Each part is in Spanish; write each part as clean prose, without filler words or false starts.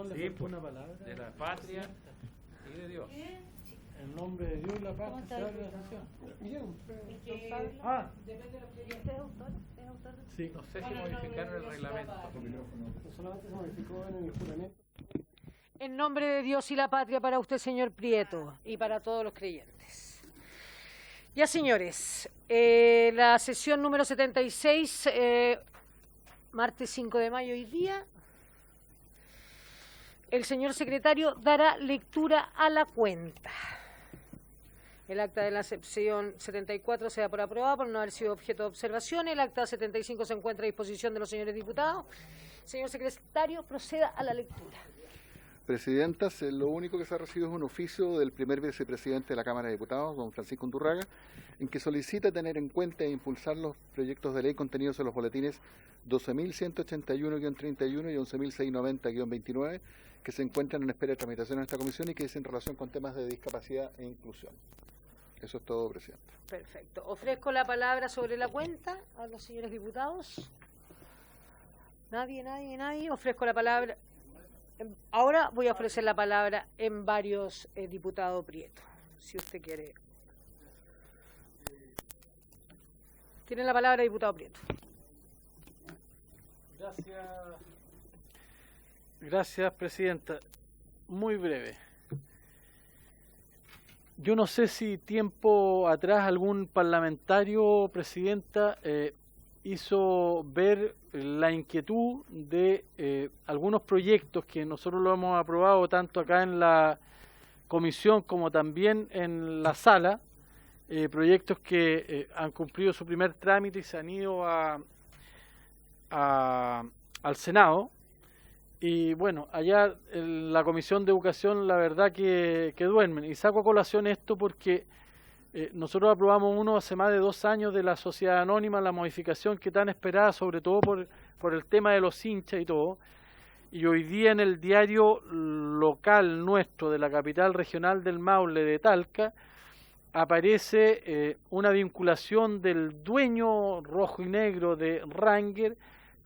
perdón, le faltó una palabra. De la patria y de Dios. En nombre de Dios y la patria se abre la sesión. Sí. No sé si modificaron el reglamento. Solamente se modificó en el juramento. En nombre de Dios y la patria para usted, señor Prieto, y para todos los creyentes. Ya, señores, la sesión número 76, martes 5 de mayo hoy día. El señor secretario dará lectura a la cuenta. El acta de la sesión 74 se da por aprobada por no haber sido objeto de observación. El acta 75 se encuentra a disposición de los señores diputados. Señor secretario, proceda a la lectura. Presidenta, lo único que se ha recibido es un oficio del primer vicepresidente de la Cámara de Diputados, don Francisco Undurraga, en que solicita tener en cuenta e impulsar los proyectos de ley contenidos en los boletines 12.181-31 y 11.690-29, que se encuentran en espera de tramitación en esta comisión y que es en relación con temas de discapacidad e inclusión. Eso es todo, Presidenta. Perfecto. Ofrezco la palabra sobre la cuenta a los señores diputados. Nadie. Ofrezco la palabra. Ahora voy a ofrecer la palabra en varios diputado Prieto, si usted quiere. Tiene la palabra, diputado Prieto. Gracias, Presidenta. Muy breve. Yo no sé si tiempo atrás algún parlamentario, Presidenta, hizo ver la inquietud de algunos proyectos que nosotros lo hemos aprobado tanto acá en la comisión como también en la sala, proyectos que han cumplido su primer trámite y se han ido al Senado. Y bueno, allá en la Comisión de Educación la verdad que duermen. Y saco a colación esto porque nosotros aprobamos uno hace más de 2 años de la Sociedad Anónima, la modificación que tan esperada, sobre todo por el tema de los hinchas y todo. Y hoy día en el diario local nuestro de la capital regional del Maule, de Talca, aparece una vinculación del dueño rojo y negro de Ranger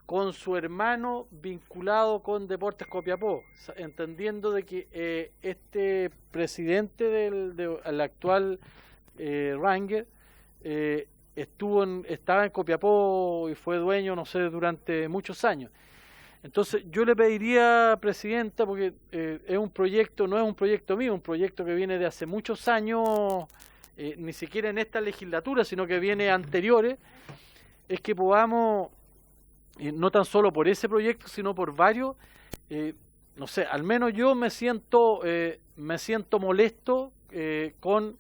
con su hermano vinculado con Deportes Copiapó, entendiendo de que este presidente del actual Ranger estaba en Copiapó y fue dueño, no sé, durante muchos años. Entonces yo le pediría, Presidenta, porque es un proyecto, no es un proyecto mío, un proyecto que viene de hace muchos años, ni siquiera en esta legislatura, sino que viene anteriores, es que podamos, no tan solo por ese proyecto, sino por varios, no sé, al menos yo me siento molesto con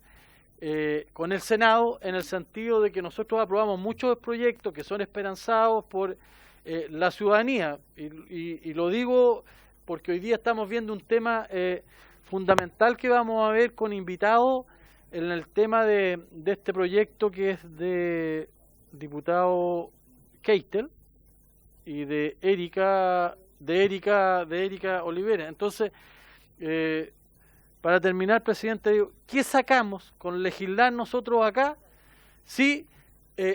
el Senado, en el sentido de que nosotros aprobamos muchos proyectos que son esperanzados por la ciudadanía, y lo digo porque hoy día estamos viendo un tema fundamental que vamos a ver con invitados en el tema de este proyecto que es de diputado Keitel y de Erika Olivera. Entonces, para terminar, Presidente, ¿qué sacamos con legislar nosotros acá si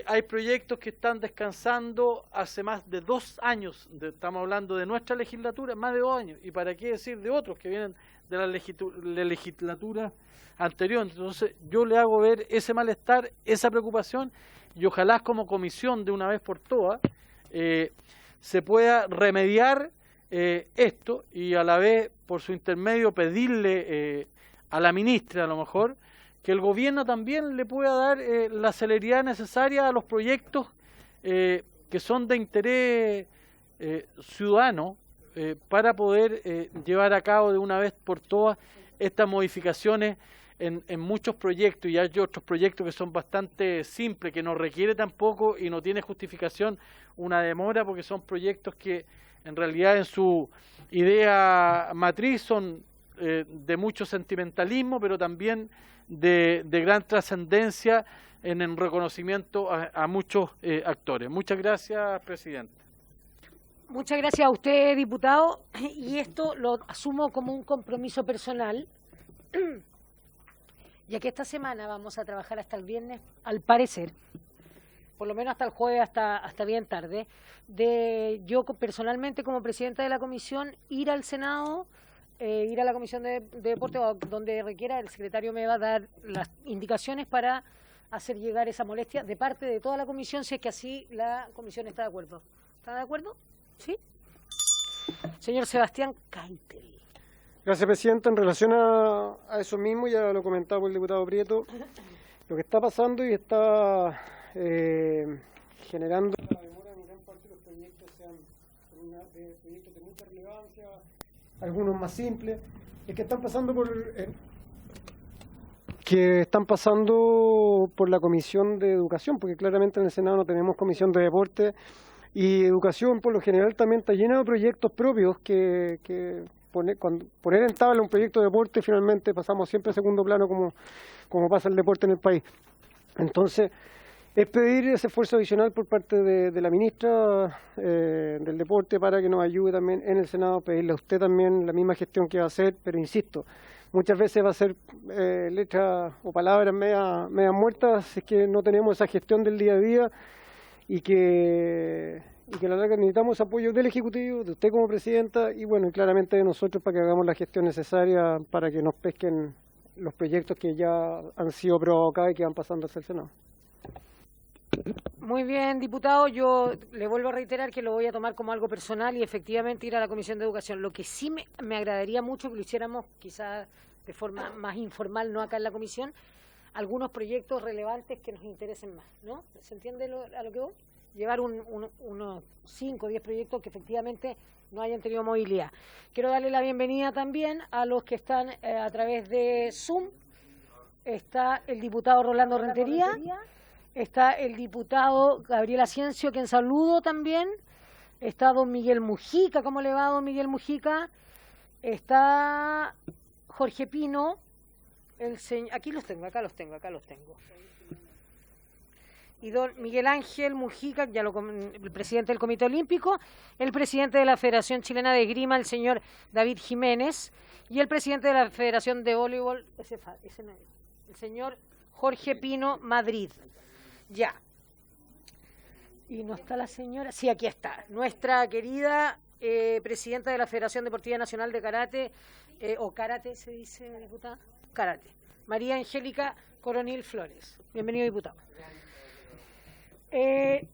hay proyectos que están descansando hace más de 2 años? Estamos hablando de nuestra legislatura, más de 2 años. ¿Y para qué decir de otros que vienen de la legislatura anterior? Entonces, yo le hago ver ese malestar, esa preocupación, y ojalá como comisión de una vez por todas se pueda remediar esto, y a la vez por su intermedio pedirle a la ministra a lo mejor que el gobierno también le pueda dar la celeridad necesaria a los proyectos que son de interés ciudadano para poder llevar a cabo de una vez por todas estas modificaciones en muchos proyectos. Y hay otros proyectos que son bastante simples, que no requiere tampoco y no tiene justificación una demora, porque son proyectos que en realidad en su idea matriz son de mucho sentimentalismo, pero también de gran trascendencia en el reconocimiento a muchos actores. Muchas gracias, Presidente. Muchas gracias a usted, diputado, y esto lo asumo como un compromiso personal, ya que esta semana vamos a trabajar hasta el viernes, al parecer, por lo menos hasta el jueves, hasta bien tarde, de yo personalmente como presidenta de la comisión ir al Senado, ir a la comisión de deporte o donde requiera, el secretario me va a dar las indicaciones para hacer llegar esa molestia de parte de toda la comisión, si es que así la comisión está de acuerdo. ¿Está de acuerdo? ¿Sí? Señor Sebastián Keitel. Gracias, Presidenta. En relación a eso mismo, ya lo comentaba el diputado Prieto, lo que está pasando y está generando la demora en gran parte de los proyectos, sean de proyectos de mucha relevancia, algunos más simples, es que están pasando por la Comisión de Educación, porque claramente en el Senado no tenemos Comisión de Deporte, y Educación por lo general también está llena de proyectos propios que poner en tabla un proyecto de deporte, finalmente pasamos siempre a segundo plano como pasa el deporte en el país. Entonces, es pedir ese esfuerzo adicional por parte de la ministra del Deporte para que nos ayude también en el Senado, pedirle a usted también la misma gestión que va a hacer, pero insisto, muchas veces va a ser letras o palabras media muertas, si es que no tenemos esa gestión del día a día y que a la larga necesitamos apoyo del Ejecutivo, de usted como Presidenta y bueno, claramente de nosotros para que hagamos la gestión necesaria para que nos pesquen los proyectos que ya han sido aprobados acá y que van pasando hacia el Senado. Muy bien, diputado, yo le vuelvo a reiterar que lo voy a tomar como algo personal y efectivamente ir a la Comisión de Educación. Lo que sí me agradaría mucho que lo hiciéramos quizás de forma más informal, no acá en la comisión, algunos proyectos relevantes que nos interesen más, ¿no? ¿Se entiende a lo que voy? Llevar unos 5 o 10 proyectos que efectivamente no hayan tenido movilidad. Quiero darle la bienvenida también a los que están a través de Zoom. Está el diputado Rolando Rentería, está el diputado Gabriel Asciencio, quien saludo también, está don Miguel Mujica. ¿Cómo le va, don Miguel Mujica? Está Jorge Pino, acá los tengo. Y don Miguel Ángel Mujica, el presidente del Comité Olímpico, el presidente de la Federación Chilena de Esgrima, el señor David Jiménez, y el presidente de la Federación de Voleibol, el señor Jorge Pino Madrid. Ya. ¿Y no está la señora? Sí, aquí está. Nuestra querida presidenta de la Federación Deportiva Nacional de Karate, o Karate se dice, diputada, Karate, María Angélica Coronil Flores. Bienvenido, diputado.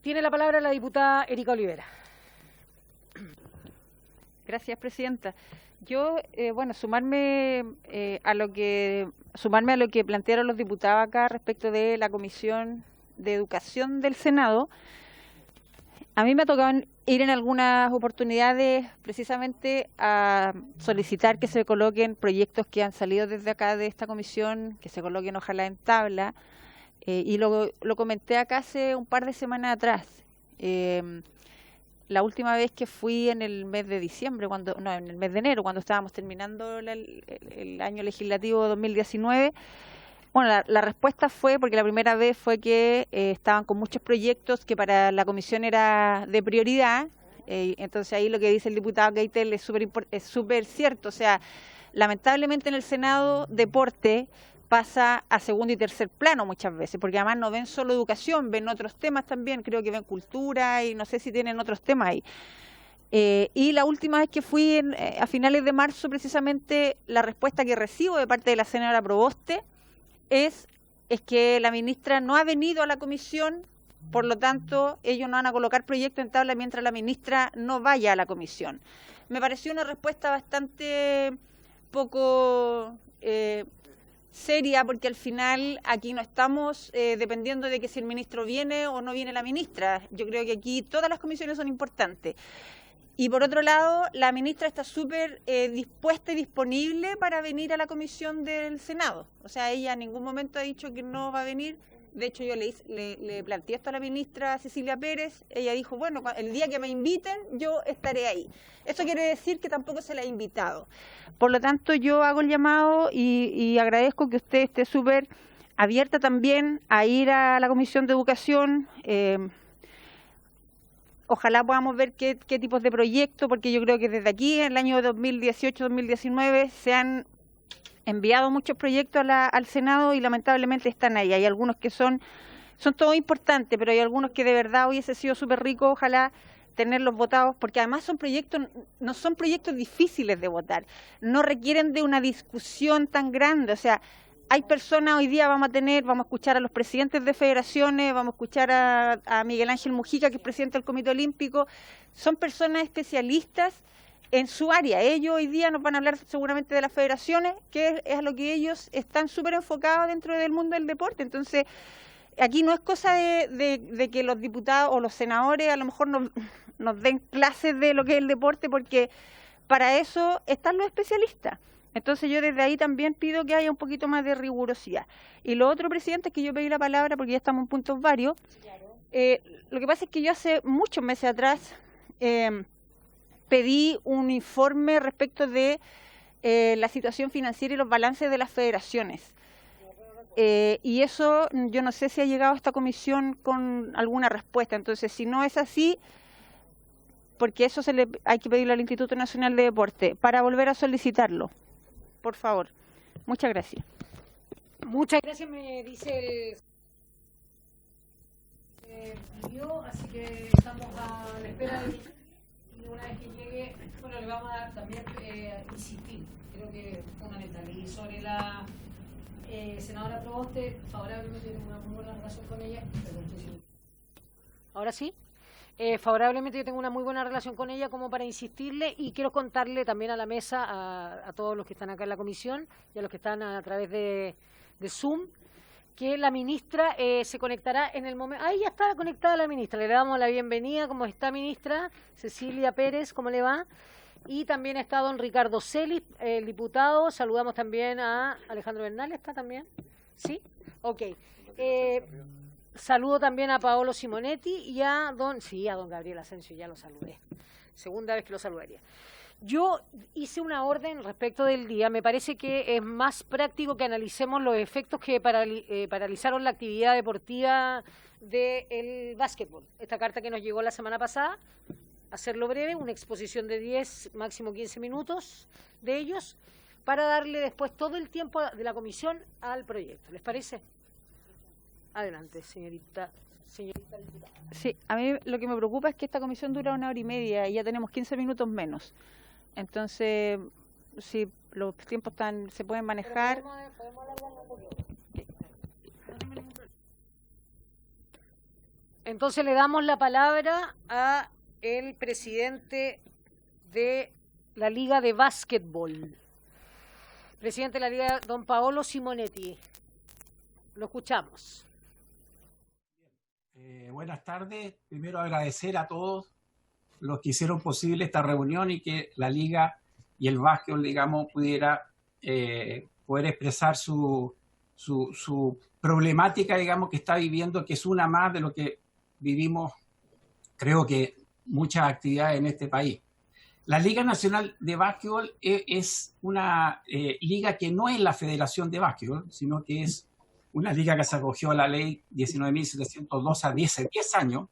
Tiene la palabra la diputada Erika Olivera. Gracias, Presidenta. Yo, sumarme a lo que plantearon los diputados acá respecto de la Comisión de Educación del Senado. A mí me ha tocado ir en algunas oportunidades precisamente a solicitar que se coloquen proyectos que han salido desde acá de esta comisión, que se coloquen ojalá en tabla, y lo comenté acá hace un par de semanas atrás. La última vez que fui en el mes de diciembre, en el mes de enero, cuando estábamos terminando el año legislativo 2019, bueno, la respuesta fue, porque la primera vez fue que estaban con muchos proyectos que para la comisión era de prioridad, entonces ahí lo que dice el diputado Keitel es súper cierto, o sea, lamentablemente en el Senado deporte pasa a segundo y tercer plano muchas veces, porque además no ven solo educación, ven otros temas también, creo que ven cultura y no sé si tienen otros temas ahí. Y la última vez que fui a finales de marzo, precisamente la respuesta que recibo de parte de la senadora Proboste es que la ministra no ha venido a la comisión, por lo tanto ellos no van a colocar proyecto en tabla mientras la ministra no vaya a la comisión. Me pareció una respuesta bastante poco seria, porque al final aquí no estamos dependiendo de que si el ministro viene o no viene la ministra. Yo creo que aquí todas las comisiones son importantes. Y por otro lado, la ministra está súper dispuesta y disponible para venir a la comisión del Senado. O sea, ella en ningún momento ha dicho que no va a venir. De hecho, yo le planteé esto a la ministra Cecilia Pérez. Ella dijo, bueno, el día que me inviten, yo estaré ahí. Eso quiere decir que tampoco se la ha invitado. Por lo tanto, yo hago el llamado y agradezco que usted esté súper abierta también a ir a la Comisión de Educación. Ojalá podamos ver qué tipos de proyectos, porque yo creo que desde aquí, en el año 2018-2019, se han enviado muchos proyectos al Senado y lamentablemente están ahí. Hay algunos que son son todos importantes, pero hay algunos que de verdad hubiese sido súper rico, ojalá tenerlos votados, porque además son proyectos, no son proyectos difíciles de votar, no requieren de una discusión tan grande, o sea, hay personas, hoy día vamos a escuchar a los presidentes de federaciones, vamos a escuchar a Miguel Ángel Mujica, que es presidente del Comité Olímpico, son personas especialistas en su área. Ellos hoy día nos van a hablar seguramente de las federaciones, que es a lo que ellos están súper enfocados dentro del mundo del deporte. Entonces, aquí no es cosa de que los diputados o los senadores a lo mejor nos den clases de lo que es el deporte, porque para eso están los especialistas. Entonces yo desde ahí también pido que haya un poquito más de rigurosidad. Y lo otro, presidente, es que yo pedí la palabra porque ya estamos en puntos varios. Lo que pasa es que yo hace muchos meses atrás pedí un informe respecto de la situación financiera y los balances de las federaciones. Y eso yo no sé si ha llegado a esta comisión con alguna respuesta. Entonces, si no es así, porque eso hay que pedirle al Instituto Nacional de Deporte para volver a solicitarlo. Por favor. Muchas gracias. Muchas gracias, me dice así que estamos a la espera de y una vez que llegue, bueno, le vamos a dar también insistir, creo que es fundamental. Y sobre la senadora Proboste, favorablemente tengo una muy buena relación con ella. Ahora sí. Favorablemente yo tengo una muy buena relación con ella como para insistirle, y quiero contarle también a la mesa, a todos los que están acá en la comisión y a los que están a través de Zoom, que la ministra se conectará en el momento. Ahí ya está conectada la ministra, le damos la bienvenida. ¿Cómo está, ministra? Cecilia Pérez, ¿cómo le va? Y también está don Ricardo Celis, el diputado. Saludamos también a Alejandro Bernal, ¿está también? ¿Sí? Ok. Saludo también a Paolo Simonetti y a don Gabriel Asensio, ya lo saludé. Segunda vez que lo saludaría. Yo hice una orden respecto del día. Me parece que es más práctico que analicemos los efectos que paralizaron la actividad deportiva del básquetbol. Esta carta que nos llegó la semana pasada, hacerlo breve, una exposición de 10, máximo 15 minutos de ellos, para darle después todo el tiempo de la comisión al proyecto. ¿Les parece? Adelante, señorita diputada. Sí, a mí lo que me preocupa es que esta comisión dura 1 hora y media y ya tenemos 15 minutos menos. Entonces, si los tiempos se pueden manejar. ¿Podemos alargarlo un poquito? Entonces le damos la palabra a el presidente de la Liga de Básquetbol. Presidente de la Liga, don Paolo Simonetti. Lo escuchamos. Buenas tardes. Primero agradecer a todos los que hicieron posible esta reunión y que la Liga y el básquetbol, digamos, pudiera poder expresar su problemática, digamos, que está viviendo, que es una más de lo que vivimos, creo que muchas actividades en este país. La Liga Nacional de Básquetbol es una liga que no es la Federación de Básquetbol, sino que es una liga que se acogió a la ley 19.702 a 10 años,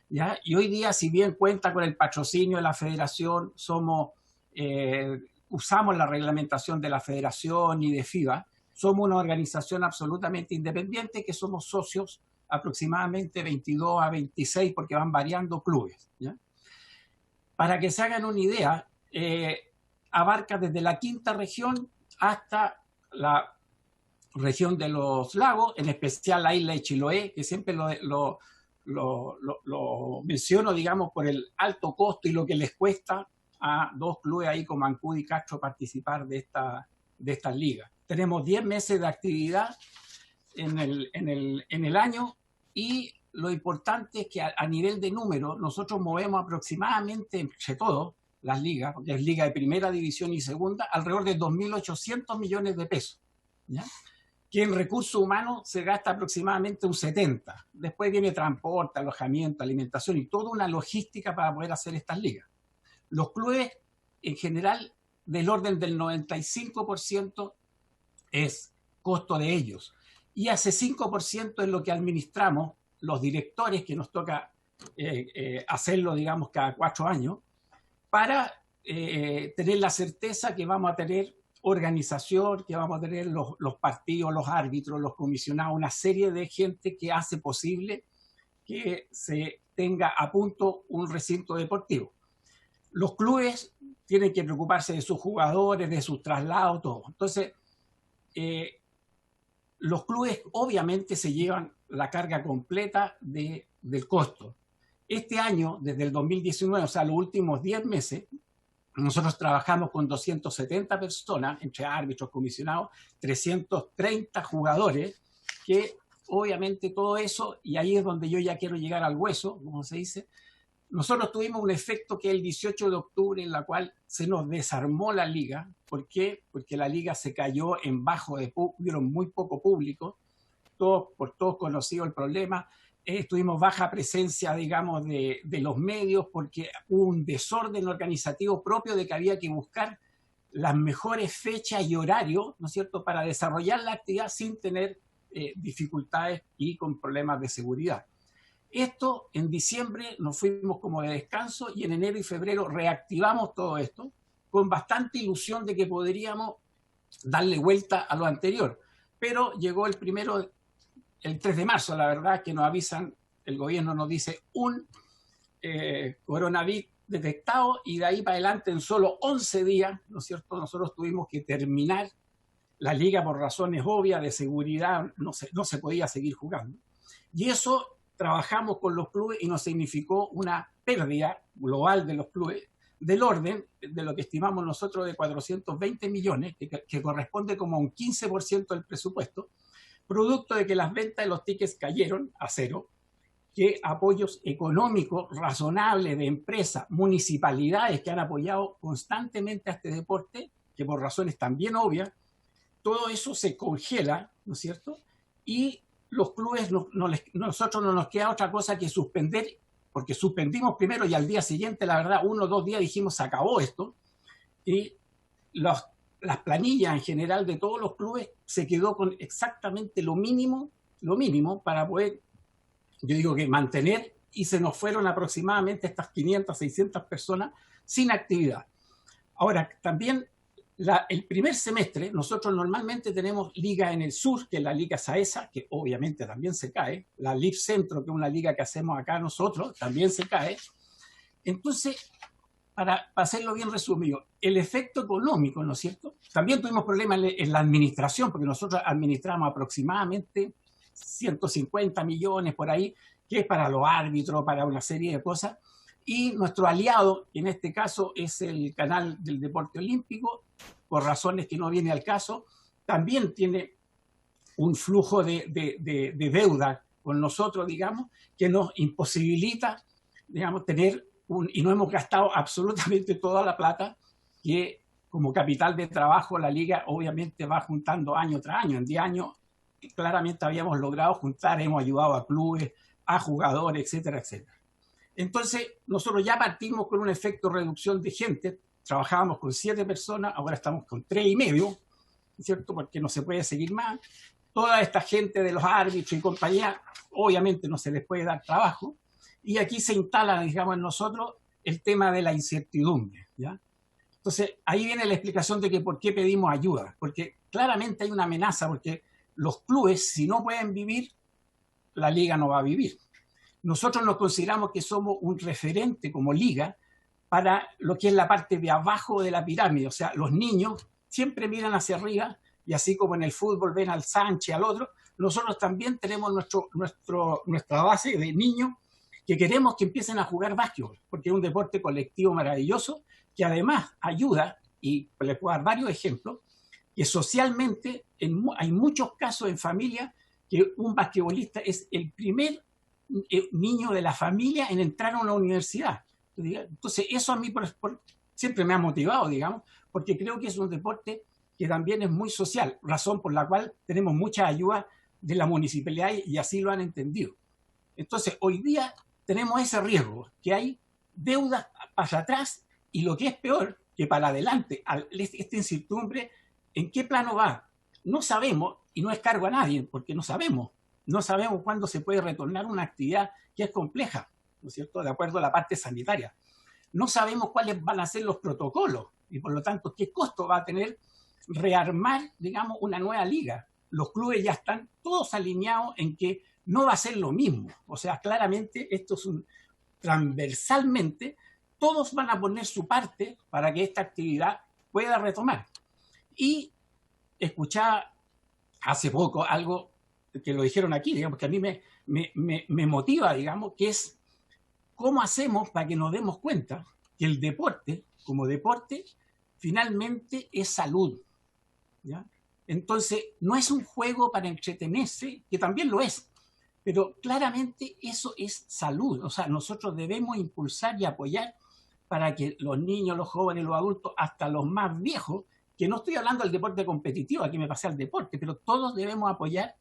¿ya? Y hoy día, si bien cuenta con el patrocinio de la federación, usamos la reglamentación de la federación y de FIBA, somos una organización absolutamente independiente que somos socios aproximadamente 22 a 26 porque van variando clubes, ¿ya? Para que se hagan una idea, abarca desde la quinta región hasta la región de los lagos, en especial la isla de Chiloé, que siempre lo menciono, digamos, por el alto costo y lo que les cuesta a dos clubes ahí como Ancud y Castro participar de estas ligas. Tenemos 10 meses de actividad en el año, y lo importante es que a nivel de número nosotros movemos aproximadamente, entre todos, las ligas, porque es liga de primera división y segunda, alrededor de 2.800 millones de pesos, ¿ya? Que en recursos humanos se gasta aproximadamente un 70%. Después viene transporte, alojamiento, alimentación y toda una logística para poder hacer estas ligas. Los clubes, en general, del orden del 95% es costo de ellos. Y ese 5% es lo que administramos los directores, que nos toca hacerlo, digamos, cada 4 años, para tener la certeza que vamos a tener organización que vamos a tener, los partidos, los árbitros, los comisionados, una serie de gente que hace posible que se tenga a punto un recinto deportivo. Los clubes tienen que preocuparse de sus jugadores, de sus traslados, todo. Entonces, los clubes obviamente se llevan la carga completa del costo. Este año, desde el 2019, o sea, los últimos 10 meses, nosotros trabajamos con 270 personas, entre árbitros, comisionados, 330 jugadores, que obviamente todo eso, y ahí es donde yo ya quiero llegar al hueso, como se dice, nosotros tuvimos un efecto que el 18 de octubre, en la cual se nos desarmó la liga. ¿Por qué? Porque la liga se cayó en bajo de hubieron muy poco público, por todos conocido el problema. Tuvimos baja presencia, digamos, de los medios, porque hubo un desorden organizativo propio de que había que buscar las mejores fechas y horarios, ¿no es cierto?, para desarrollar la actividad sin tener dificultades y con problemas de seguridad. Esto, en diciembre nos fuimos como de descanso y en enero y febrero reactivamos todo esto con bastante ilusión de que podríamos darle vuelta a lo anterior. Pero llegó el 3 de marzo, la verdad, que nos avisan, el gobierno nos dice un coronavirus detectado y de ahí para adelante en solo 11 días, ¿no es cierto?, nosotros tuvimos que terminar la liga por razones obvias de seguridad, no se podía seguir jugando. Y eso trabajamos con los clubes y nos significó una pérdida global de los clubes del orden de lo que estimamos nosotros de 420 millones, que corresponde como a un 15% del presupuesto, producto de que las ventas de los tickets cayeron a cero, que apoyos económicos razonables de empresas, municipalidades que han apoyado constantemente a este deporte, que por razones también obvias, todo eso se congela, ¿no es cierto? Y los clubes, nosotros no nos queda otra cosa que suspender, porque suspendimos primero y al día siguiente, la verdad, 1 o 2 días dijimos, se acabó esto, y las planillas en general de todos los clubes se quedó con exactamente lo mínimo para poder, yo digo que mantener, y se nos fueron aproximadamente estas 500, 600 personas sin actividad. Ahora, también el primer semestre, nosotros normalmente tenemos liga en el sur, que es la Liga Saesa, que obviamente también se cae, la LIF Centro, que es una liga que hacemos acá nosotros, también se cae. Entonces, para hacerlo bien resumido, el efecto económico, ¿no es cierto? También tuvimos problemas en la administración, porque nosotros administramos aproximadamente 150 millones por ahí, que es para los árbitros, para una serie de cosas. Y nuestro aliado, en este caso, es el Canal del Deporte Olímpico, por razones que no viene al caso, también tiene un flujo de deuda con nosotros, digamos, que nos imposibilita, digamos, tener y no hemos gastado absolutamente toda la plata que como capital de trabajo la liga obviamente va juntando año tras año. En 10 años claramente habíamos logrado juntar, hemos ayudado a clubes, a jugadores, etcétera, etcétera. Entonces, nosotros ya partimos con un efecto de reducción de gente, trabajábamos con 7 personas, ahora estamos con 3,5, ¿cierto? Porque no se puede seguir más. Toda esta gente de los árbitros y compañía, obviamente no se les puede dar trabajo, y aquí se instala, digamos, en nosotros el tema de la incertidumbre, ¿ya? Entonces, ahí viene la explicación de que por qué pedimos ayuda, porque claramente hay una amenaza, porque los clubes, si no pueden vivir, la liga no va a vivir. Nosotros nos consideramos que somos un referente como liga para lo que es la parte de abajo de la pirámide. O sea, los niños siempre miran hacia arriba y así como en el fútbol ven al Sánchez, al otro, nosotros también tenemos nuestra base de niños que queremos que empiecen a jugar básquetbol, porque es un deporte colectivo maravilloso que además ayuda, y les puedo dar varios ejemplos, que socialmente hay muchos casos en familia que un basquetbolista es el primer niño de la familia en entrar a una universidad. Entonces, eso a mí siempre me ha motivado, digamos, porque creo que es un deporte que también es muy social, razón por la cual tenemos mucha ayuda de la municipalidad y así lo han entendido. Entonces, hoy día tenemos ese riesgo, que hay deuda para atrás y lo que es peor, que para adelante, esta incertidumbre, ¿en qué plano va? No sabemos, y no es cargo a nadie, porque no sabemos cuándo se puede retornar una actividad que es compleja, ¿no es cierto?, de acuerdo a la parte sanitaria. No sabemos cuáles van a ser los protocolos y por lo tanto qué costo va a tener rearmar, digamos, una nueva liga. Los clubes ya están todos alineados en que no va a ser lo mismo. O sea, claramente esto es transversalmente, todos van a poner su parte para que esta actividad pueda retomar. Y escuchaba hace poco algo que lo dijeron aquí, digamos, que a mí me motiva, digamos, que es cómo hacemos para que nos demos cuenta que el deporte, como deporte, finalmente es salud, ¿ya? Entonces, no es un juego para entretenerse, que también lo es, pero claramente eso es salud. O sea, nosotros debemos impulsar y apoyar para que los niños, los jóvenes, los adultos, hasta los más viejos, que no estoy hablando del deporte competitivo, aquí me pasé al deporte, pero todos debemos apoyar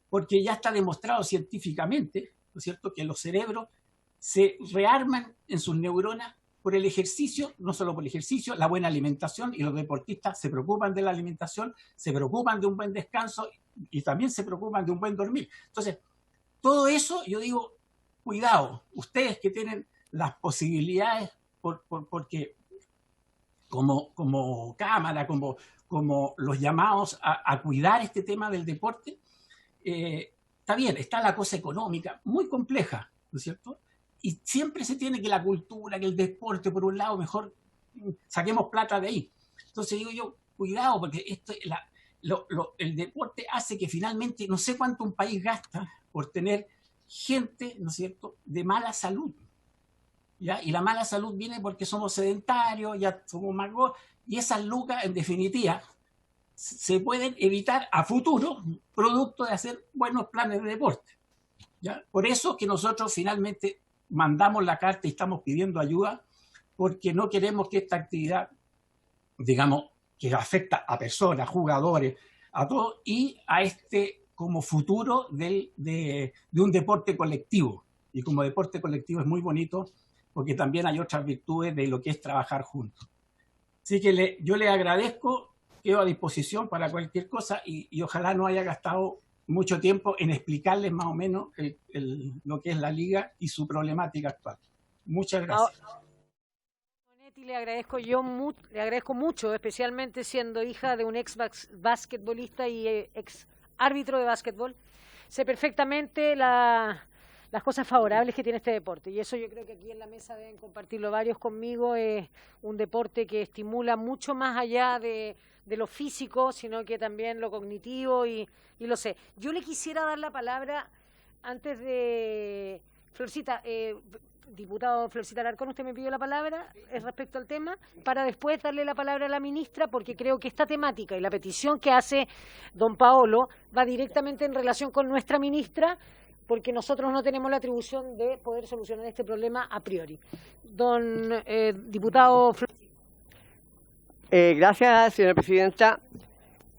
porque ya está demostrado científicamente, ¿no es cierto?, que los cerebros se rearman en sus neuronas por el ejercicio, no solo por el ejercicio, la buena alimentación, y los deportistas se preocupan de la alimentación, se preocupan de un buen descanso y también se preocupan de un buen dormir. Entonces, todo eso, yo digo, cuidado, ustedes que tienen las posibilidades, porque como cámara, como los llamados a cuidar este tema del deporte, está bien, está la cosa económica muy compleja, ¿no es cierto? Y siempre se tiene que la cultura, que el deporte, por un lado, mejor saquemos plata de ahí. Entonces digo yo, cuidado, porque el deporte hace que finalmente, no sé cuánto un país gasta por tener gente, ¿no es cierto?, de mala salud, ¿ya? Y la mala salud viene porque somos sedentarios, ya somos más gordos, y esas lucas, en definitiva, se pueden evitar a futuro, producto de hacer buenos planes de deporte, ¿ya? Por eso que nosotros finalmente mandamos la carta y estamos pidiendo ayuda, porque no queremos que esta actividad, digamos, que afecta a personas, jugadores, a todos, y a como futuro de un deporte colectivo. Y como deporte colectivo es muy bonito, porque también hay otras virtudes de lo que es trabajar juntos. Así que yo le agradezco, quedo a disposición para cualquier cosa, y ojalá no haya gastado mucho tiempo en explicarles más o menos lo que es la liga y su problemática actual. Muchas gracias. Le agradezco mucho, especialmente siendo hija de un ex basquetbolista y ex árbitro de básquetbol. Sé perfectamente las cosas favorables que tiene este deporte, y eso yo creo que aquí en la mesa deben compartirlo varios conmigo. Es un deporte que estimula mucho más allá de lo físico, sino que también lo cognitivo, y lo sé. Yo le quisiera dar la palabra antes de Florcita, diputado Florcita Alarcón, usted me pidió la palabra respecto al tema, para después darle la palabra a la ministra, porque creo que esta temática y la petición que hace don Paolo va directamente en relación con nuestra ministra, porque nosotros no tenemos la atribución de poder solucionar este problema a priori. Don diputado Florcita. Gracias, señora presidenta.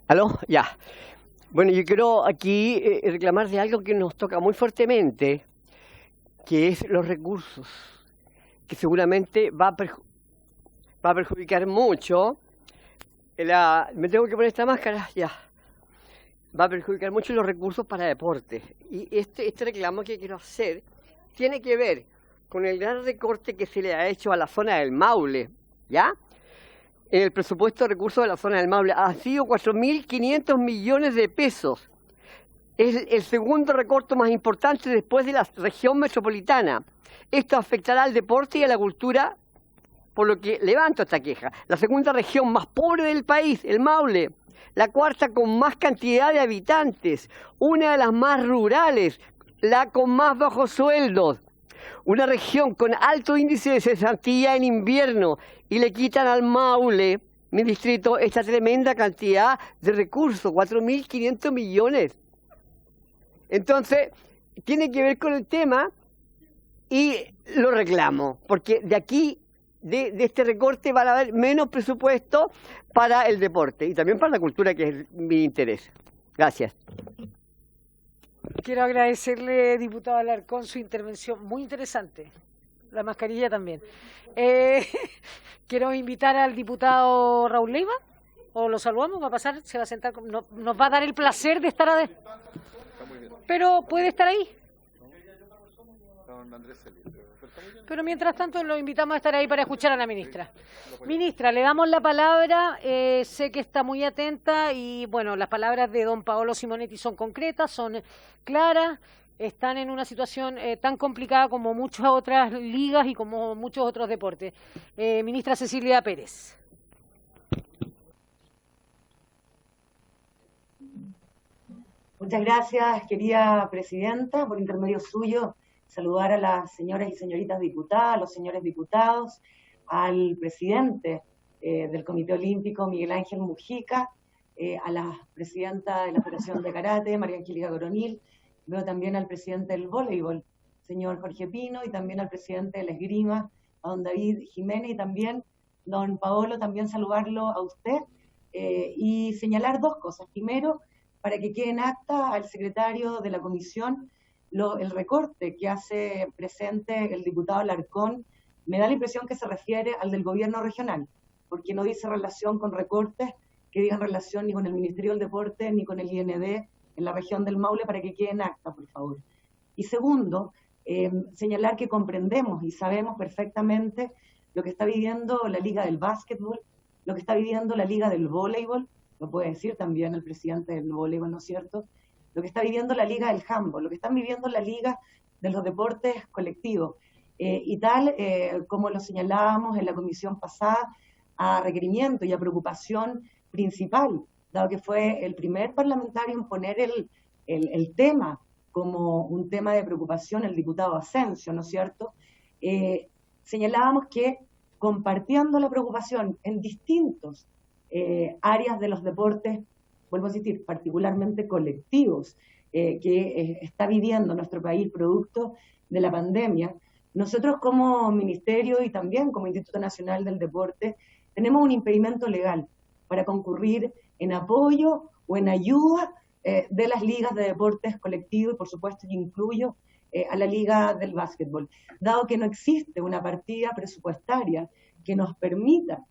¿Aló? Ya. Bueno, yo quiero aquí reclamar de algo que nos toca muy fuertemente, que es los recursos, que seguramente va a perjudicar mucho. Me tengo que poner esta máscara, ya. Va a perjudicar mucho los recursos para deporte. Y este reclamo que quiero hacer tiene que ver con el gran recorte que se le ha hecho a la zona del Maule, ¿ya? En el presupuesto de recursos de la zona del Maule ha sido 4.500 millones de pesos. Es el segundo recorte más importante después de la región metropolitana. Esto afectará al deporte y a la cultura, por lo que levanto esta queja. La segunda región más pobre del país, el Maule. La cuarta con más cantidad de habitantes. Una de las más rurales, la con más bajos sueldos. Una región con alto índice de cesantía en invierno, y le quitan al Maule, mi distrito, esta tremenda cantidad de recursos, 4.500 millones. Entonces, tiene que ver con el tema y lo reclamo, porque de aquí, de este recorte, van a haber menos presupuesto para el deporte y también para la cultura, que es mi interés. Gracias. Quiero agradecerle, diputado Alarcón, su intervención muy interesante. La mascarilla también. Quiero invitar al diputado Raúl Leiva, o lo saludamos, va a pasar, se va a sentar, nos va a dar el placer de estar adentro. Pero puede estar ahí. don Andrés Celis. Pero mientras tanto lo invitamos a estar ahí para escuchar a la ministra. Ministra, le damos la palabra, sé que está muy atenta y bueno, las palabras de don Paolo Simonetti son concretas, son claras, están en una situación tan complicada como muchas otras ligas y como muchos otros deportes. Ministra Cecilia Pérez. Muchas gracias, querida presidenta. Por intermedio suyo, saludar a las señoras y señoritas diputadas, a los señores diputados, al presidente del Comité Olímpico, Miguel Ángel Mujica, a la presidenta de la Federación de Karate, María Angélica Coronil, veo también al presidente del voleibol, señor Jorge Pino, y también al presidente de la esgrima, a don David Jiménez, y también don Paolo, también saludarlo a usted, y señalar dos cosas. Primero, para que quede en acta al secretario de la comisión el recorte que hace presente el diputado Alarcón, me da la impresión que se refiere al del gobierno regional, porque no dice relación con recortes que digan relación ni con el Ministerio del Deporte ni con el IND en la región del Maule, para que quede en acta, por favor. Y segundo, señalar que comprendemos y sabemos perfectamente lo que está viviendo la Liga del Básquetbol, lo que está viviendo la Liga del Voleibol, lo puede decir también el presidente del voleibol, ¿no es cierto?, lo que está viviendo la Liga del Handball, lo que están viviendo la Liga de los Deportes Colectivos. Y tal como lo señalábamos en la comisión pasada, a requerimiento y a preocupación principal, dado que fue el primer parlamentario en poner el tema como un tema de preocupación, el diputado Asensio, ¿no es cierto?, señalábamos que compartiendo la preocupación en distintos áreas de los deportes, vuelvo a insistir, particularmente colectivos, que está viviendo nuestro país producto de la pandemia, nosotros como Ministerio y también como Instituto Nacional del Deporte tenemos un impedimento legal para concurrir en apoyo o en ayuda de las ligas de deportes colectivos, y por supuesto que incluyo a la Liga del Básquetbol, dado que no existe una partida presupuestaria que nos permita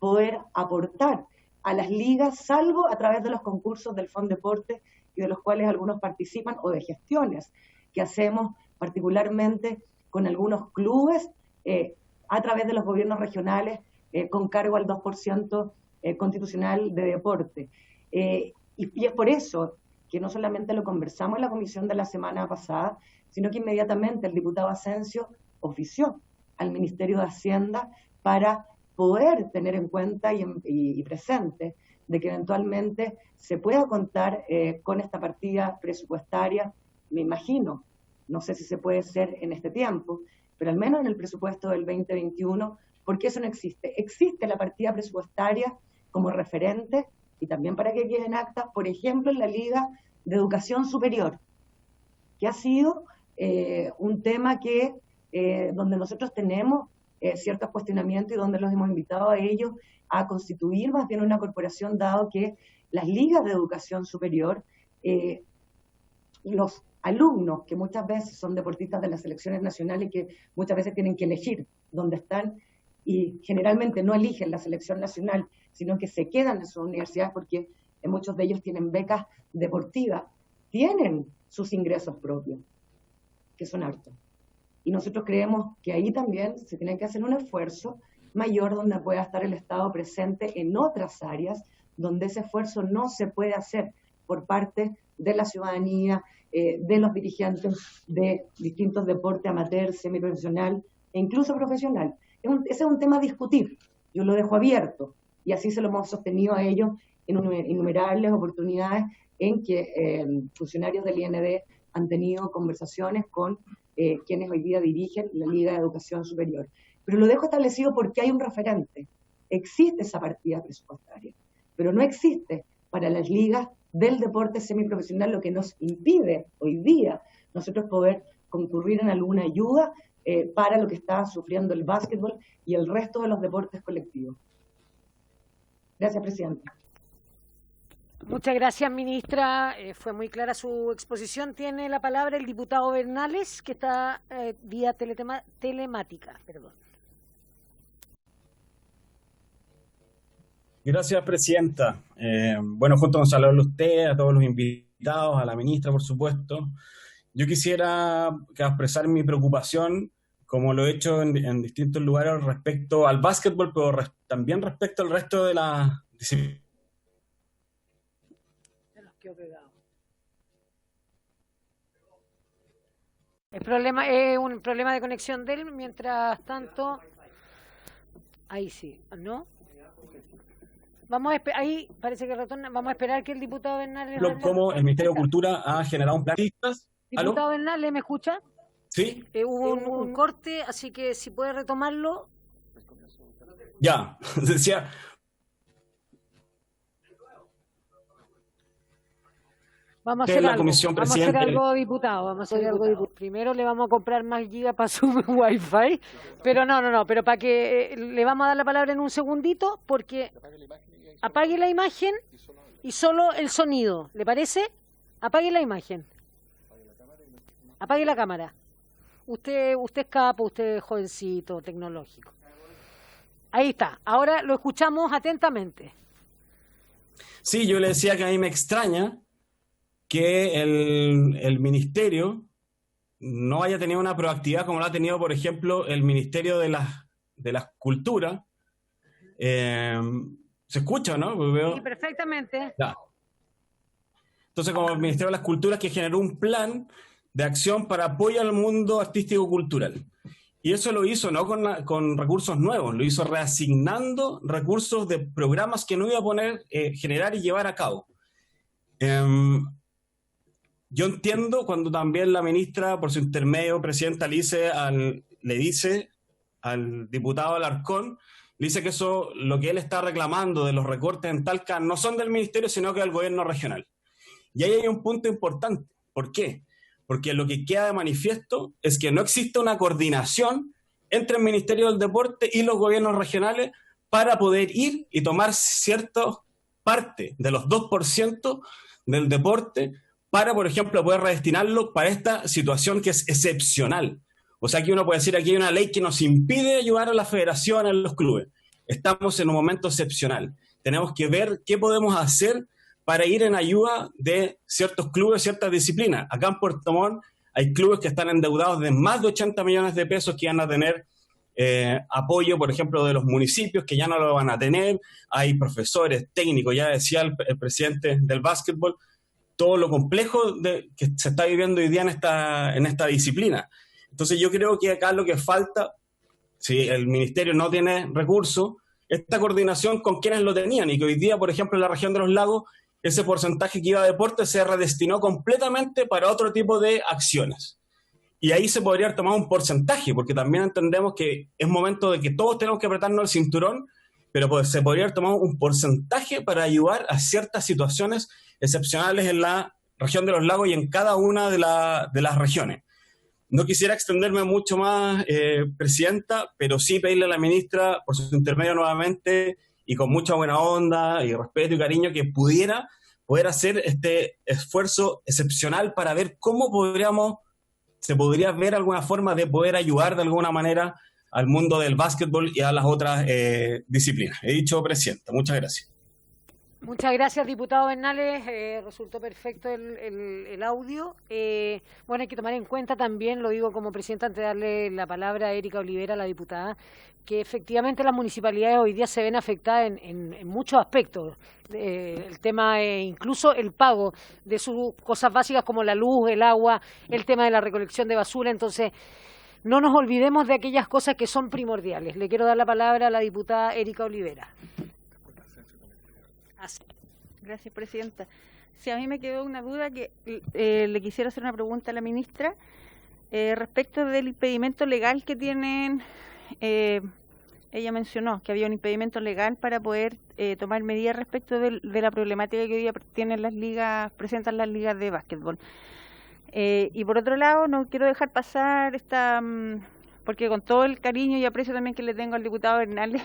poder aportar a las ligas, salvo a través de los concursos del Fondeporte, y de los cuales algunos participan, o de gestiones que hacemos particularmente con algunos clubes a través de los gobiernos regionales con cargo al 2% constitucional de deporte. Y es por eso que no solamente lo conversamos en la comisión de la semana pasada, sino que inmediatamente el diputado Asensio ofició al Ministerio de Hacienda para poder tener en cuenta y presente de que eventualmente se pueda contar con esta partida presupuestaria, me imagino, no sé si se puede hacer en este tiempo, pero al menos en el presupuesto del 2021, porque eso no existe. Existe la partida presupuestaria como referente, y también para que quede en acta, por ejemplo, en la Liga de Educación Superior, que ha sido un tema que donde nosotros tenemos ciertos cuestionamientos y donde los hemos invitado a ellos a constituir más bien una corporación, dado que las ligas de educación superior, los alumnos que muchas veces son deportistas de las selecciones nacionales y que muchas veces tienen que elegir dónde están y generalmente no eligen la selección nacional, sino que se quedan en sus universidades porque muchos de ellos tienen becas deportivas, tienen sus ingresos propios, que son hartos. Y nosotros creemos que ahí también se tiene que hacer un esfuerzo mayor donde pueda estar el Estado presente en otras áreas donde ese esfuerzo no se puede hacer por parte de la ciudadanía, de los dirigentes de distintos deportes amateur, semiprofesional e incluso profesional. Ese es un tema a discutir, yo lo dejo abierto y así se lo hemos sostenido a ellos en innumerables oportunidades en que funcionarios del IND han tenido conversaciones con quienes hoy día dirigen la Liga de Educación Superior. Pero lo dejo establecido porque hay un referente. Existe esa partida presupuestaria, pero no existe para las ligas del deporte semiprofesional, lo que nos impide hoy día nosotros poder concurrir en alguna ayuda para lo que está sufriendo el básquetbol y el resto de los deportes colectivos. Gracias, Presidenta. Muchas gracias, ministra. Fue muy clara su exposición. Tiene la palabra el diputado Bernales, que está vía telemática. Perdón. Gracias, Presidenta. Bueno, junto con saludarle a usted, a todos los invitados, a la ministra, por supuesto, yo quisiera expresar mi preocupación, como lo he hecho en distintos lugares, respecto al básquetbol, pero también respecto al resto de las disciplinas. El problema es un problema de conexión de él, mientras tanto, ahí sí, ¿no? Vamos a ahí parece que retorna, vamos a esperar que el diputado Bernal... Como el Ministerio de Cultura ha generado un plan... Diputado Bernal, ¿me escucha? Sí. Hubo un corte, así que si puede retomarlo. Ya, decía... Vamos a hacer algo, diputado. Primero le vamos a comprar más gigas para su wifi, pero no, pero para que le vamos a dar la palabra en un segundito, porque apague la imagen y solo el sonido. ¿Le parece? Apague la imagen. Apague la cámara. Usted es capo, usted es jovencito, tecnológico. Ahí está. Ahora lo escuchamos atentamente. Sí, yo le decía que a mí me extraña que el ministerio no haya tenido una proactividad como lo ha tenido, por ejemplo, el Ministerio de las Culturas. ¿Se escucha, no? Sí, perfectamente. Ya. Entonces, como el Ministerio de las Culturas, que generó un plan de acción para apoyo al mundo artístico-cultural. Y eso lo hizo no con recursos nuevos, lo hizo reasignando recursos de programas que no iba a poner, generar y llevar a cabo. Yo entiendo cuando también la ministra, por su intermedio, presidenta, le dice al diputado Alarcón, le dice que eso, lo que él está reclamando de los recortes en Talca, no son del ministerio, sino que del gobierno regional. Y ahí hay un punto importante. ¿Por qué? Porque lo que queda de manifiesto es que no existe una coordinación entre el Ministerio del Deporte y los gobiernos regionales para poder ir y tomar cierta parte de los 2% del deporte para, por ejemplo, poder redestinarlo para esta situación que es excepcional. O sea, que uno puede decir, aquí hay una ley que nos impide ayudar a la federación, a los clubes. Estamos en un momento excepcional. Tenemos que ver qué podemos hacer para ir en ayuda de ciertos clubes, ciertas disciplinas. Acá en Puerto Montt hay clubes que están endeudados de más de 80 millones de pesos que van a tener apoyo, por ejemplo, de los municipios, que ya no lo van a tener. Hay profesores, técnicos, ya decía el presidente del básquetbol, todo lo complejo que se está viviendo hoy día en esta disciplina. Entonces yo creo que acá lo que falta, si el ministerio no tiene recursos, esta coordinación con quienes lo tenían, y que hoy día, por ejemplo, en la región de los lagos, ese porcentaje que iba a deporte se redestinó completamente para otro tipo de acciones. Y ahí se podría tomar un porcentaje, porque también entendemos que es momento de que todos tenemos que apretarnos el cinturón, pero pues se podría tomar un porcentaje para ayudar a ciertas situaciones excepcionales en la región de los lagos y en cada una de las regiones. No quisiera extenderme mucho más, Presidenta, pero sí pedirle a la ministra, por su intermedio nuevamente, y con mucha buena onda y respeto y cariño, que pudiera poder hacer este esfuerzo excepcional para ver cómo se podría ver alguna forma de poder ayudar de alguna manera al mundo del básquetbol y a las otras disciplinas. He dicho, Presidenta. Muchas gracias. Muchas gracias, diputado Bernales. Resultó perfecto el audio. Bueno, hay que tomar en cuenta también, lo digo como presidenta antes de darle la palabra a Erika Olivera, la diputada, que efectivamente las municipalidades hoy día se ven afectadas en muchos aspectos. El tema, incluso el pago de sus cosas básicas como la luz, el agua, el tema de la recolección de basura. Entonces, no nos olvidemos de aquellas cosas que son primordiales. Le quiero dar la palabra a la diputada Erika Olivera. Gracias, Presidenta. Sí, a mí me quedó una duda que le quisiera hacer una pregunta a la ministra respecto del impedimento legal que tienen. Ella mencionó que había un impedimento legal para poder tomar medidas respecto de la problemática que hoy día tienen presentan las ligas de básquetbol. Y por otro lado, no quiero dejar pasar porque con todo el cariño y aprecio también que le tengo al diputado Bernales,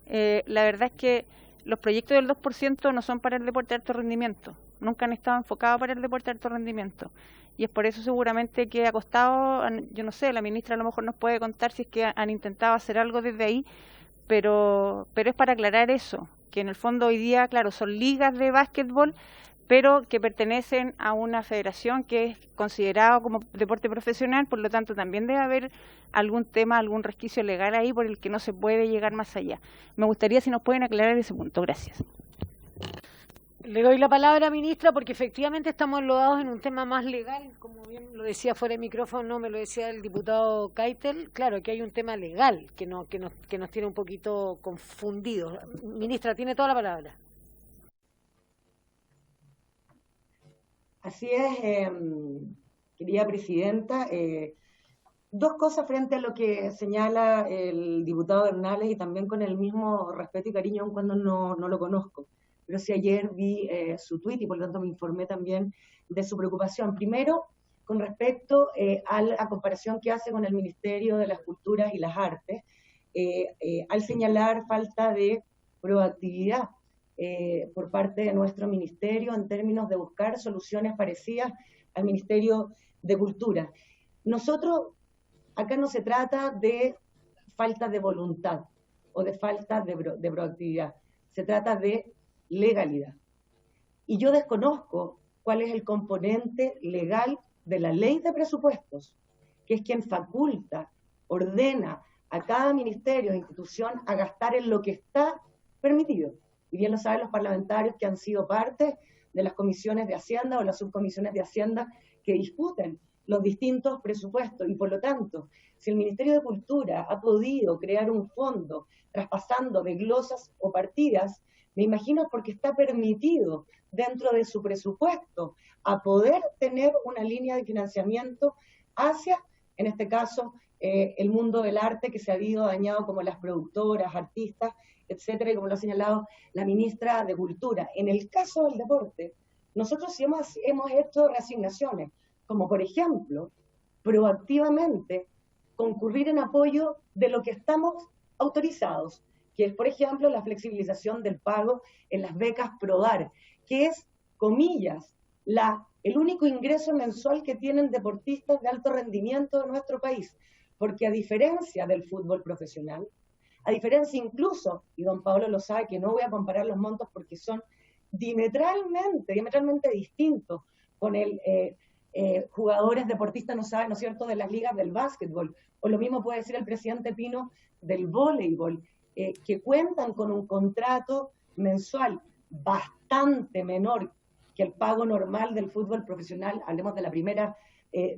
la verdad es que los proyectos del 2% no son para el deporte de alto rendimiento, nunca han estado enfocados para el deporte de alto rendimiento. Y es por eso seguramente que ha costado, yo no sé, la ministra a lo mejor nos puede contar si es que han intentado hacer algo desde ahí, pero es para aclarar eso, que en el fondo hoy día, claro, son ligas de básquetbol, pero que pertenecen a una federación que es considerado como deporte profesional, por lo tanto también debe haber algún tema, algún resquicio legal ahí por el que no se puede llegar más allá. Me gustaría si nos pueden aclarar ese punto. Gracias. Le doy la palabra, ministra, porque efectivamente estamos enlodados en un tema más legal, como bien lo decía fuera de micrófono, me lo decía el diputado Keitel. Claro, que hay un tema legal que nos tiene un poquito confundidos. Ministra, tiene toda la palabra. Así es, querida presidenta. Dos cosas frente a lo que señala el diputado Bernales y también con el mismo respeto y cariño, aun cuando no lo conozco. Pero sí ayer vi su tuit y por lo tanto me informé también de su preocupación. Primero, con respecto a la comparación que hace con el Ministerio de las Culturas y las Artes, al señalar falta de proactividad por parte de nuestro ministerio en términos de buscar soluciones parecidas al Ministerio de Cultura. Nosotros, acá no se trata de falta de voluntad o de falta de proactividad, se trata de legalidad. Y yo desconozco cuál es el componente legal de la ley de presupuestos, que es quien faculta, ordena a cada ministerio e institución a gastar en lo que está permitido. Y bien lo saben los parlamentarios que han sido parte de las comisiones de Hacienda o las subcomisiones de Hacienda que discuten los distintos presupuestos. Y por lo tanto, si el Ministerio de Cultura ha podido crear un fondo traspasando de glosas o partidas, me imagino porque está permitido dentro de su presupuesto a poder tener una línea de financiamiento hacia, en este caso, el mundo del arte que se ha habido dañado, como las productoras, artistas, etcétera, y como lo ha señalado la ministra de Cultura. En el caso del deporte, nosotros sí hemos hecho reasignaciones, como por ejemplo, proactivamente concurrir en apoyo de lo que estamos autorizados, que es, por ejemplo, la flexibilización del pago en las becas PRODAR, que es, comillas, el único ingreso mensual que tienen deportistas de alto rendimiento de nuestro país, porque a diferencia del fútbol profesional, a diferencia incluso, y don Pablo lo sabe, que no voy a comparar los montos porque son diametralmente distintos con el jugadores deportistas, no saben, ¿no es cierto?, de las ligas del básquetbol, o lo mismo puede decir el presidente Pino del voleibol, que cuentan con un contrato mensual bastante menor que el pago normal del fútbol profesional, hablemos de la primera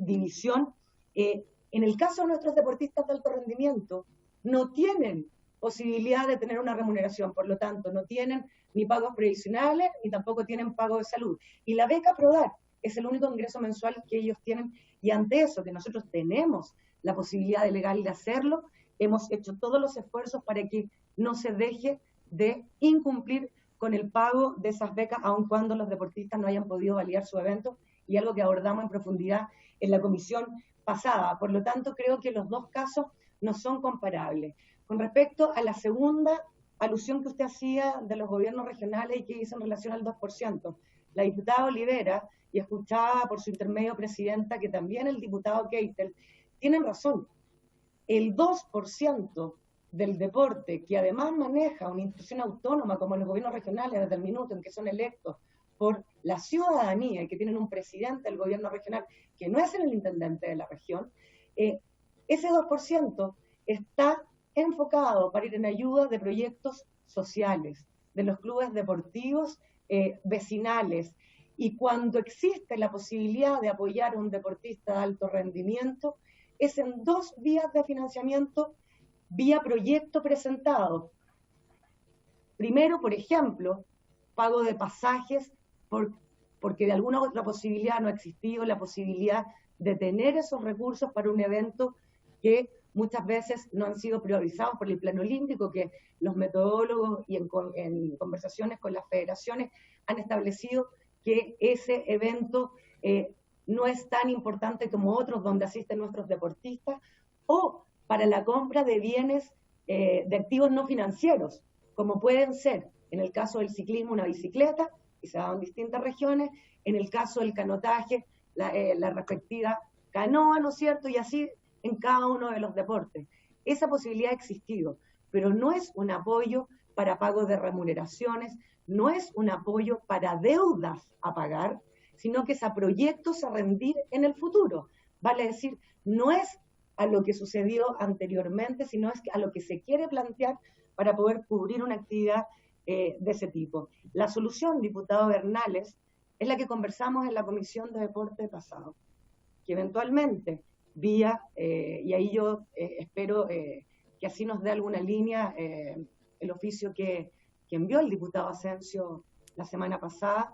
división. En el caso de nuestros deportistas de alto rendimiento, no tienen posibilidad de tener una remuneración, por lo tanto, no tienen ni pagos previsionales, ni tampoco tienen pago de salud. Y la beca PRODAR es el único ingreso mensual que ellos tienen, y ante eso, que nosotros tenemos la posibilidad de legal de hacerlo, hemos hecho todos los esfuerzos para que no se deje de incumplir con el pago de esas becas, aun cuando los deportistas no hayan podido validar su evento, y algo que abordamos en profundidad en la comisión pasada. Por lo tanto, creo que los dos casos no son comparables. Con respecto a la segunda alusión que usted hacía de los gobiernos regionales y que hizo en relación al 2%, la diputada Olivera, y escuchaba por su intermedio, presidenta, que también el diputado Keitel, tienen razón. El 2% del deporte, que además maneja una institución autónoma como los gobiernos regionales desde el minuto en que son electos por la ciudadanía y que tienen un presidente del gobierno regional que no es el intendente de la región, ese 2% está enfocado para ir en ayuda de proyectos sociales, de los clubes deportivos vecinales. Y cuando existe la posibilidad de apoyar a un deportista de alto rendimiento, es en dos vías de financiamiento vía proyecto presentado. Primero, por ejemplo, pago de pasajes, porque de alguna otra posibilidad no ha existido la posibilidad de tener esos recursos para un evento que muchas veces no han sido priorizados por el Plan Olímpico, que los metodólogos y en conversaciones con las federaciones han establecido que ese evento no es tan importante como otros donde asisten nuestros deportistas, o para la compra de bienes, de activos no financieros, como pueden ser, en el caso del ciclismo, una bicicleta, que se ha dado en distintas regiones, en el caso del canotaje, la respectiva canoa, ¿no es cierto?, y así en cada uno de los deportes. Esa posibilidad ha existido, pero no es un apoyo para pago de remuneraciones, no es un apoyo para deudas a pagar, sino que es a proyectos a rendir en el futuro. Vale decir, no es a lo que sucedió anteriormente, sino es a lo que se quiere plantear para poder cubrir una actividad de ese tipo. La solución, diputado Bernales, es la que conversamos en la Comisión de Deporte pasado, que eventualmente vía, y ahí yo espero que así nos dé alguna línea el oficio que envió el diputado Asensio la semana pasada,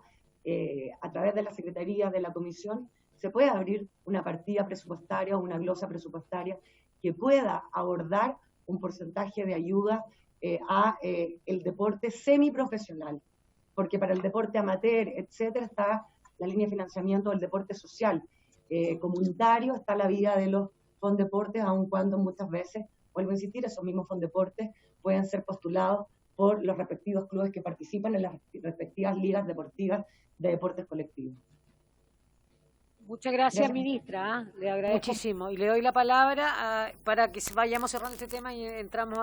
a través de la Secretaría de la Comisión, se puede abrir una partida presupuestaria o una glosa presupuestaria que pueda abordar un porcentaje de ayuda a el deporte semiprofesional, porque para el deporte amateur, etcétera, está la línea de financiamiento del deporte social. Comunitario está la vía de los fondeportes, aun cuando muchas veces, vuelvo a insistir, esos mismos fondeportes pueden ser postulados por los respectivos clubes que participan en las respectivas ligas deportivas de deportes colectivos. Muchas gracias, ministra. Le agradezco muchísimo. Y le doy la palabra para que vayamos cerrando este tema y entramos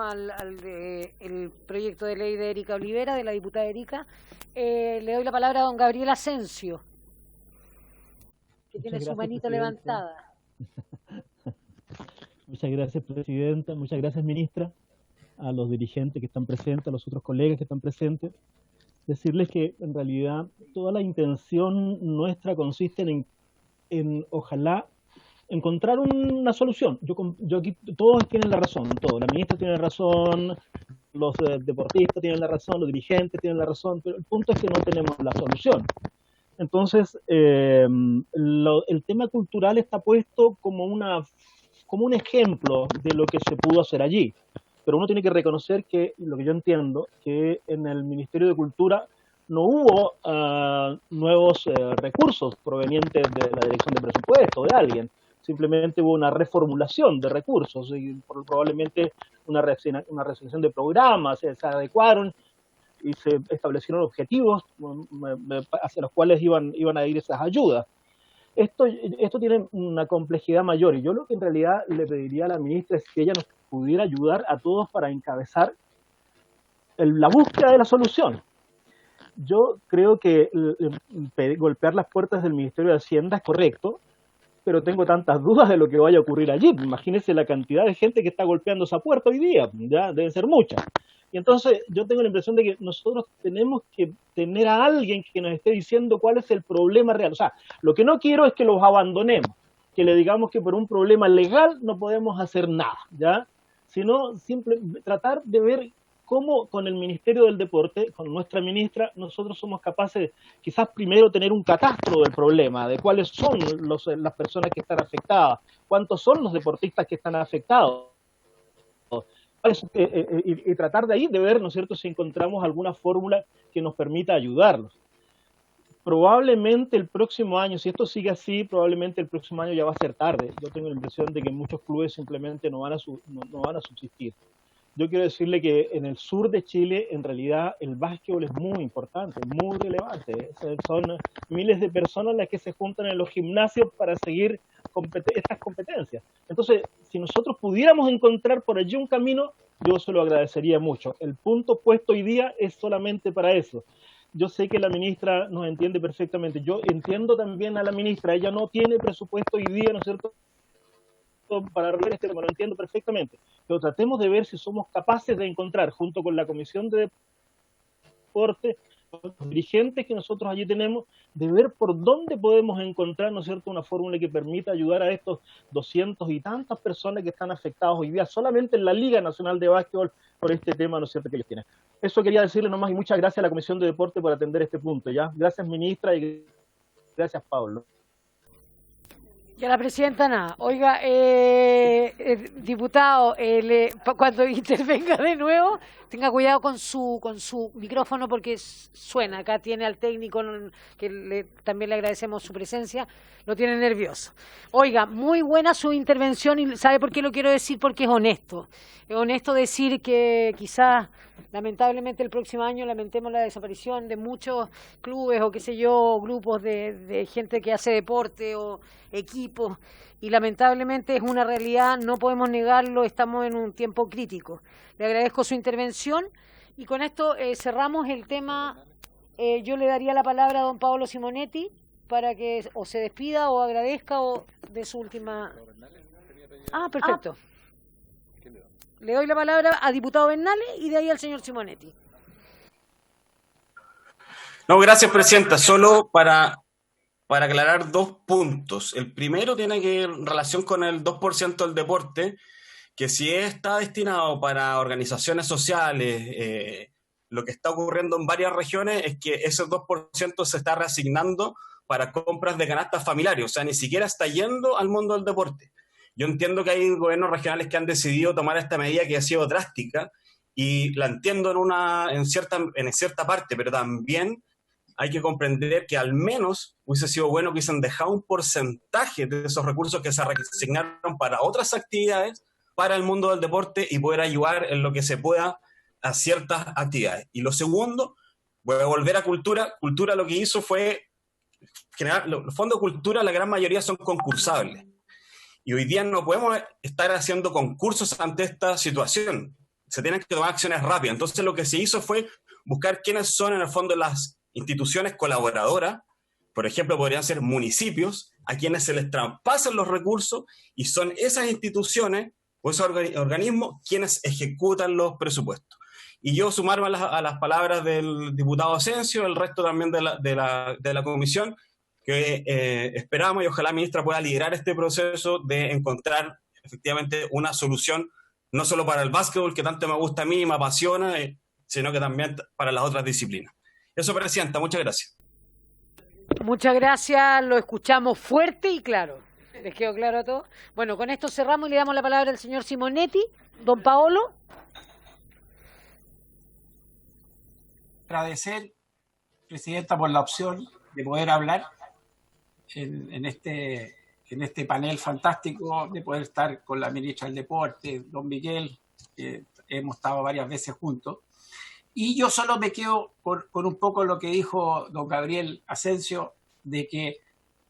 el proyecto de ley de Erika Olivera, de la diputada Erika. Le doy la palabra a don Gabriel Asensio, que tiene su manita levantada. Muchas gracias, presidenta. Muchas gracias, ministra. A los dirigentes que están presentes, a los otros colegas que están presentes. Decirles que, en realidad, toda la intención nuestra consiste en ojalá encontrar una solución. Yo aquí, todos tienen la razón, todos. La ministra tiene la razón, los deportistas tienen la razón, los dirigentes tienen la razón, pero el punto es que no tenemos la solución. Entonces, el tema cultural está puesto como un ejemplo de lo que se pudo hacer allí. Pero uno tiene que reconocer que, lo que yo entiendo, que en el Ministerio de Cultura no hubo nuevos recursos provenientes de la Dirección de Presupuesto, de alguien. Simplemente hubo una reformulación de recursos y probablemente una reasignación de programas, se adecuaron y se establecieron objetivos hacia los cuales iban a ir esas ayudas. Esto tiene una complejidad mayor y yo lo que en realidad le pediría a la ministra es que ella nos pudiera ayudar a todos para encabezar la búsqueda de la solución. Yo creo que golpear las puertas del Ministerio de Hacienda es correcto, pero tengo tantas dudas de lo que vaya a ocurrir allí. Imagínense la cantidad de gente que está golpeando esa puerta hoy día, ya deben ser muchas. Y entonces yo tengo la impresión de que nosotros tenemos que tener a alguien que nos esté diciendo cuál es el problema real. O sea, lo que no quiero es que los abandonemos, que le digamos que por un problema legal no podemos hacer nada, ¿ya? Sino tratar de ver cómo con el Ministerio del Deporte, con nuestra ministra, nosotros somos capaces, quizás primero tener un catastro del problema, de cuáles son las personas que están afectadas, cuántos son los deportistas que están afectados, y tratar de ahí de ver, ¿no es cierto?, si encontramos alguna fórmula que nos permita ayudarlos. Probablemente el próximo año, si esto sigue así, probablemente el próximo año ya va a ser tarde. Yo tengo la impresión de que muchos clubes simplemente no van a subsistir. Yo quiero decirle que en el sur de Chile, en realidad, el básquetbol es muy importante, muy relevante. Son miles de personas las que se juntan en los gimnasios para seguir estas competencias. Entonces, si nosotros pudiéramos encontrar por allí un camino, yo se lo agradecería mucho. El punto puesto hoy día es solamente para eso. Yo sé que la ministra nos entiende perfectamente. Yo entiendo también a la ministra. Ella no tiene presupuesto hoy día, ¿no es cierto?, para arreglar este tema, lo entiendo perfectamente. Pero tratemos de ver si somos capaces de encontrar, junto con la Comisión de Deporte, los dirigentes que nosotros allí tenemos, de ver por dónde podemos encontrar, ¿no es cierto?, una fórmula que permita ayudar a estos 200 y tantas personas que están afectadas hoy día solamente en la Liga Nacional de Básquetbol por este tema, ¿no es cierto?, que ellos tienen. Eso quería decirle nomás y muchas gracias a la Comisión de Deporte por atender este punto, ¿ya? Gracias, ministra, y gracias, Pablo. Ya la presidenta nada. Oiga, diputado, cuando intervenga de nuevo, tenga cuidado con su micrófono porque suena. Acá tiene al técnico, que también le agradecemos su presencia, lo tiene nervioso. Oiga, muy buena su intervención y ¿sabe por qué lo quiero decir? Porque es honesto. Es honesto decir que quizás, lamentablemente, el próximo año lamentemos la desaparición de muchos clubes o qué sé yo, grupos de gente que hace deporte o equipos, y lamentablemente es una realidad, no podemos negarlo, estamos en un tiempo crítico. Le agradezco su intervención y con esto cerramos el tema yo le daría la palabra a don Paolo Simonetti para que o se despida o agradezca o de su última... Ah, perfecto. Le doy la palabra a diputado Bernales y de ahí al señor Simonetti. No, gracias, presidenta. Solo para aclarar dos puntos. El primero tiene que ver en relación con el 2% del deporte, que si está destinado para organizaciones sociales, lo que está ocurriendo en varias regiones es que ese 2% se está reasignando para compras de canastas familiares, o sea, ni siquiera está yendo al mundo del deporte. Yo entiendo que hay gobiernos regionales que han decidido tomar esta medida que ha sido drástica y la entiendo en cierta parte, pero también hay que comprender que al menos hubiese sido bueno que hubiesen dejado un porcentaje de esos recursos que se reasignaron para otras actividades, para el mundo del deporte y poder ayudar en lo que se pueda a ciertas actividades. Y lo segundo, voy a volver a cultura. Cultura lo que hizo fue generar, los fondos de cultura, la gran mayoría son concursables. Y hoy día no podemos estar haciendo concursos ante esta situación. Se tienen que tomar acciones rápidas. Entonces lo que se hizo fue buscar quiénes son en el fondo las instituciones colaboradoras. Por ejemplo, podrían ser municipios a quienes se les traspasan los recursos y son esas instituciones o esos organismos quienes ejecutan los presupuestos. Y yo sumarme a las palabras del diputado Asensio, el resto también de la comisión, que esperamos y ojalá la ministra pueda liderar este proceso de encontrar efectivamente una solución, no solo para el básquetbol, que tanto me gusta a mí y me apasiona, sino que también para las otras disciplinas. Eso, presidenta, muchas gracias. Muchas gracias, lo escuchamos fuerte y claro. ¿Les quedó claro a todos? Bueno, con esto cerramos y le damos la palabra al señor Simonetti. Don Paolo. Agradecer, presidenta, por la opción de poder hablar en este panel fantástico, de poder estar con la ministra del Deporte, don Miguel, que hemos estado varias veces juntos. Y yo solo me quedo con un poco lo que dijo don Gabriel Asensio, de que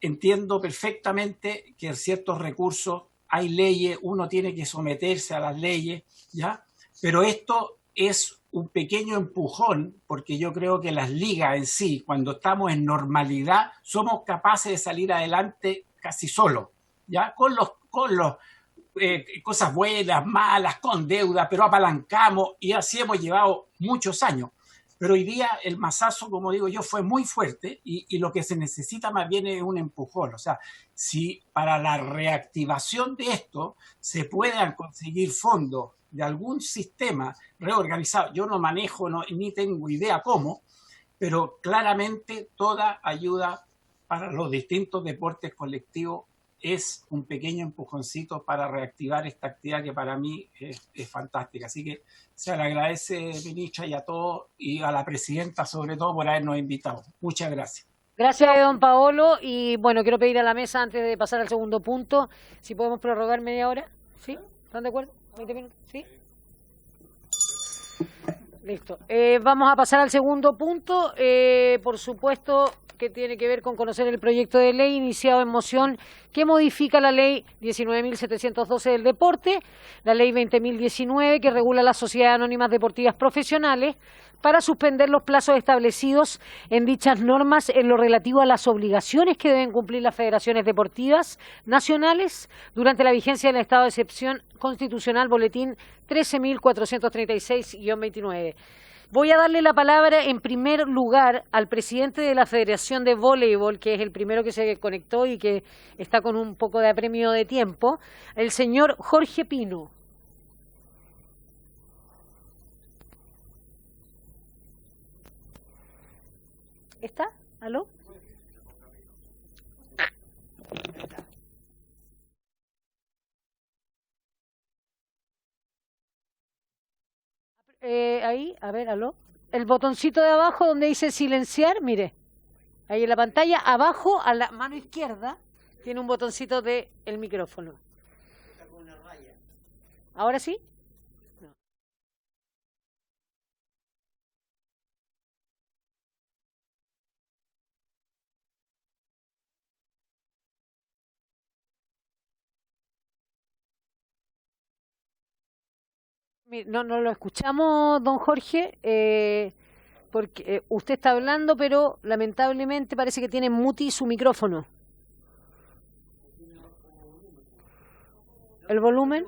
entiendo perfectamente que en ciertos recursos hay leyes, uno tiene que someterse a las leyes, ¿ya? Pero esto es un pequeño empujón, porque yo creo que las ligas en sí, cuando estamos en normalidad, somos capaces de salir adelante casi solos, ¿ya? Con los cosas buenas, malas, con deuda, pero apalancamos y así hemos llevado muchos años. Pero hoy día el mazazo, como digo yo, fue muy fuerte y lo que se necesita más bien es un empujón. O sea, si para la reactivación de esto se puedan conseguir fondos de algún sistema reorganizado, yo no manejo ni tengo idea cómo, pero claramente toda ayuda para los distintos deportes colectivos es un pequeño empujoncito para reactivar esta actividad que para mí es fantástica. Así que se le agradece, ministra, y a todos, y a la presidenta sobre todo por habernos invitado. Muchas gracias. Gracias, don Paolo. Y bueno, quiero pedir a la mesa, antes de pasar al segundo punto, si podemos prorrogar media hora. ¿Sí? ¿Están de acuerdo? ¿20 minutos? ¿Sí? Listo. Vamos a pasar al segundo punto. Por supuesto, que tiene que ver con conocer el proyecto de ley iniciado en moción que modifica la ley 19.712 del deporte, la ley 20.019 que regula las sociedades anónimas deportivas profesionales, para suspender los plazos establecidos en dichas normas en lo relativo a las obligaciones que deben cumplir las federaciones deportivas nacionales durante la vigencia del estado de excepción constitucional, boletín 13.436-29. Voy a darle la palabra en primer lugar al presidente de la Federación de Voleibol, que es el primero que se conectó y que está con un poco de apremio de tiempo, el señor Jorge Pino. ¿Está? ¿Aló? Ahí, a ver, aló. El botoncito de abajo donde dice silenciar, mire. Ahí en la pantalla, abajo, a la mano izquierda, tiene un botoncito de el micrófono. ¿Ahora sí? No. No lo escuchamos, don Jorge. Porque usted está hablando, pero lamentablemente parece que tiene muti su micrófono. ¿El volumen?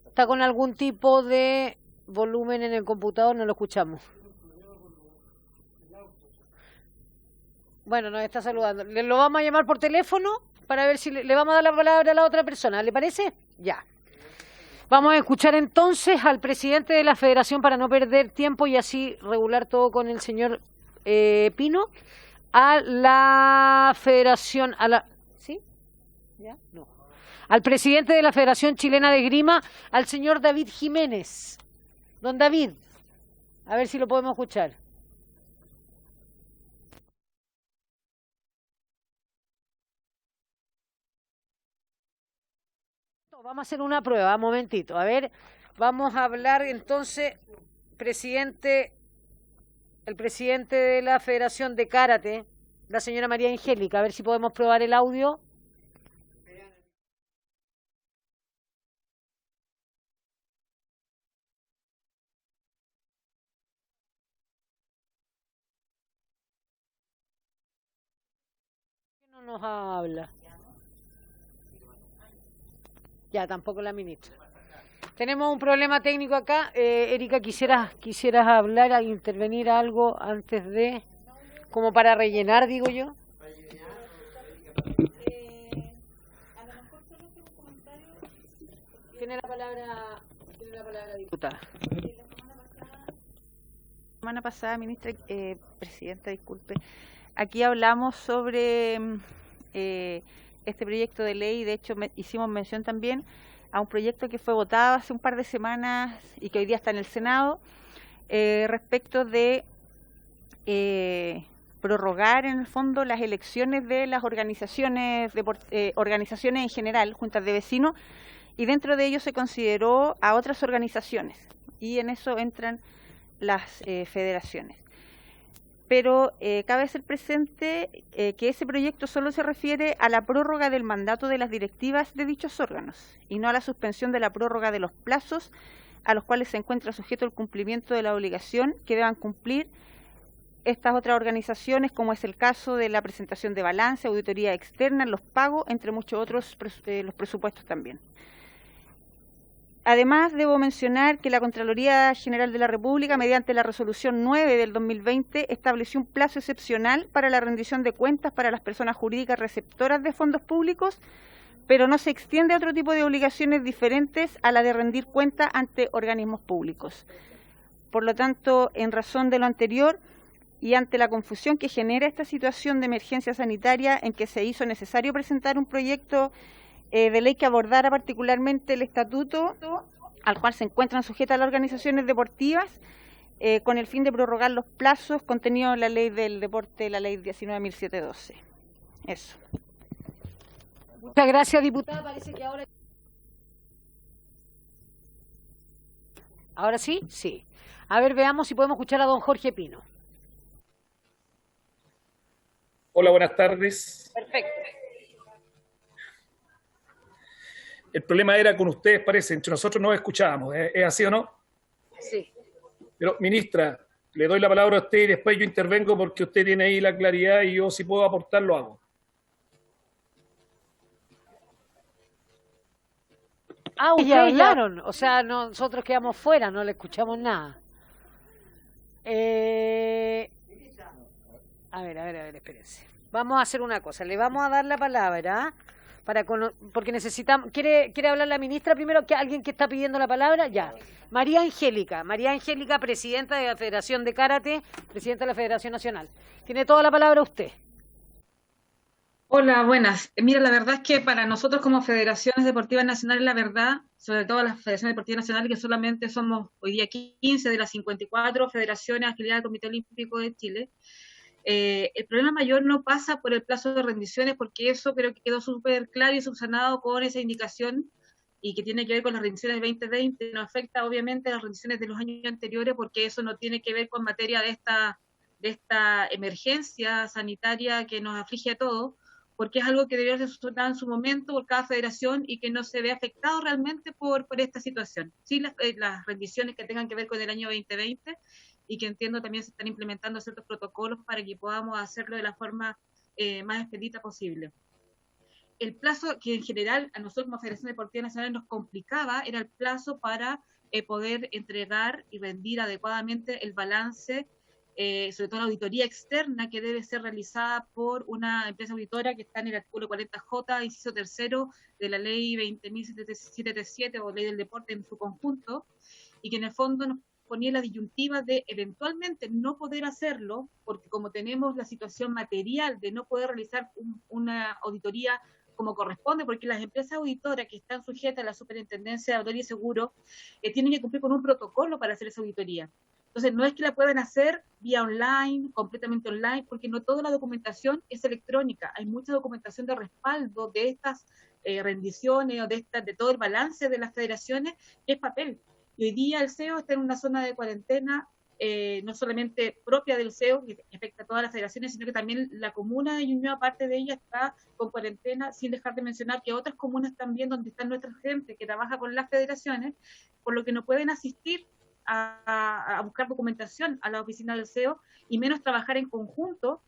¿Está con algún tipo de volumen en el computador? No lo escuchamos. Bueno, nos está saludando. ¿Le lo vamos a llamar por teléfono para ver si le vamos a dar la palabra a la otra persona? ¿Le parece? Ya. Vamos a escuchar entonces al presidente de la Federación para no perder tiempo y así regular todo con el señor Pino. A la Federación, ¿sí? ¿Ya? No. Al presidente de la Federación Chilena de Esgrima, al señor David Jiménez. Don David, a ver si lo podemos escuchar. Vamos a hacer una prueba, un momentito. A ver, vamos a hablar entonces, el presidente de la Federación de Karate, la señora María Angélica, a ver si podemos probar el audio. No nos habla. Ya, tampoco la ministra. Tenemos un problema técnico acá. Erika, ¿quisieras hablar, intervenir algo antes de, como para rellenar, digo yo? Tiene la palabra diputada. La semana pasada, ministra, presidenta, disculpe, aquí hablamos sobre este proyecto de ley. De hecho, hicimos mención también a un proyecto que fue votado hace un par de semanas y que hoy día está en el Senado, respecto de prorrogar en el fondo las elecciones de las organizaciones en general, juntas de vecinos, y dentro de ello se consideró a otras organizaciones, y en eso entran las federaciones. Pero cabe hacer presente que ese proyecto solo se refiere a la prórroga del mandato de las directivas de dichos órganos y no a la suspensión de la prórroga de los plazos a los cuales se encuentra sujeto el cumplimiento de la obligación que deban cumplir estas otras organizaciones, como es el caso de la presentación de balance, auditoría externa, los pagos, entre muchos otros, los presupuestos también. Además, debo mencionar que la Contraloría General de la República, mediante la Resolución 9 del 2020, estableció un plazo excepcional para la rendición de cuentas para las personas jurídicas receptoras de fondos públicos, pero no se extiende a otro tipo de obligaciones diferentes a la de rendir cuenta ante organismos públicos. Por lo tanto, en razón de lo anterior y ante la confusión que genera esta situación de emergencia sanitaria en que se hizo necesario presentar un proyecto de ley que abordara particularmente el estatuto al cual se encuentran sujetas las organizaciones deportivas, con el fin de prorrogar los plazos contenidos en la ley del deporte, la ley 19.712. Eso. Muchas gracias, diputada. Parece que ahora... ¿Ahora sí? Sí. A ver, veamos si podemos escuchar a don Jorge Pino. Hola, buenas tardes. Perfecto. El problema era con ustedes, parece, entre nosotros no escuchábamos. ¿Es así o no? Sí. Pero, ministra, le doy la palabra a usted y después yo intervengo porque usted tiene ahí la claridad y yo si puedo aportar lo hago. Ah, ustedes ya hablaron. O sea, nosotros quedamos fuera, no le escuchamos nada. A ver, espérense. Vamos a hacer una cosa. Le vamos a dar la palabra... porque necesitamos... ¿Quiere hablar la ministra primero? ¿Que alguien que está pidiendo la palabra? Ya. María Angélica, presidenta de la Federación de Karate, presidenta de la Federación Nacional. Tiene toda la palabra usted. Hola, buenas. Mira, la verdad es que para nosotros como Federaciones Deportivas Nacionales, la verdad, sobre todo las Federaciones Deportivas Nacionales, que solamente somos hoy día 15 de las 54 federaciones afiliadas al Comité Olímpico de Chile, el problema mayor no pasa por el plazo de rendiciones, porque eso creo que quedó súper claro y subsanado con esa indicación y que tiene que ver con las rendiciones del 2020, no afecta obviamente a las rendiciones de los años anteriores, porque eso no tiene que ver con materia de esta emergencia sanitaria que nos aflige a todos, porque es algo que debería ser sustentado en su momento por cada federación y que no se ve afectado realmente por esta situación. Sí, las rendiciones que tengan que ver con el año 2020 y que entiendo también se están implementando ciertos protocolos para que podamos hacerlo de la forma más expedita posible. El plazo que en general a nosotros como Federación Deportiva Nacional nos complicaba era el plazo para poder entregar y rendir adecuadamente el balance, sobre todo la auditoría externa que debe ser realizada por una empresa auditora que está en el artículo 40J, inciso tercero de la ley 20.777 o ley del deporte en su conjunto, y que en el fondo nos ponía la disyuntiva de eventualmente no poder hacerlo, porque como tenemos la situación material de no poder realizar una auditoría como corresponde, porque las empresas auditoras que están sujetas a la Superintendencia de Auditoría y Seguro tienen que cumplir con un protocolo para hacer esa auditoría. Entonces, no es que la puedan hacer vía online, completamente online, porque no toda la documentación es electrónica. Hay mucha documentación de respaldo de estas rendiciones o de todo el balance de las federaciones, que es papel. Y hoy día el CEO está en una zona de cuarentena, no solamente propia del CEO, que afecta a todas las federaciones, sino que también la comuna de Ñuñoa, aparte de ella, está con cuarentena, sin dejar de mencionar que otras comunas también, donde está nuestra gente que trabaja con las federaciones, por lo que no pueden asistir a buscar documentación a la oficina del CEO, y menos trabajar en conjunto,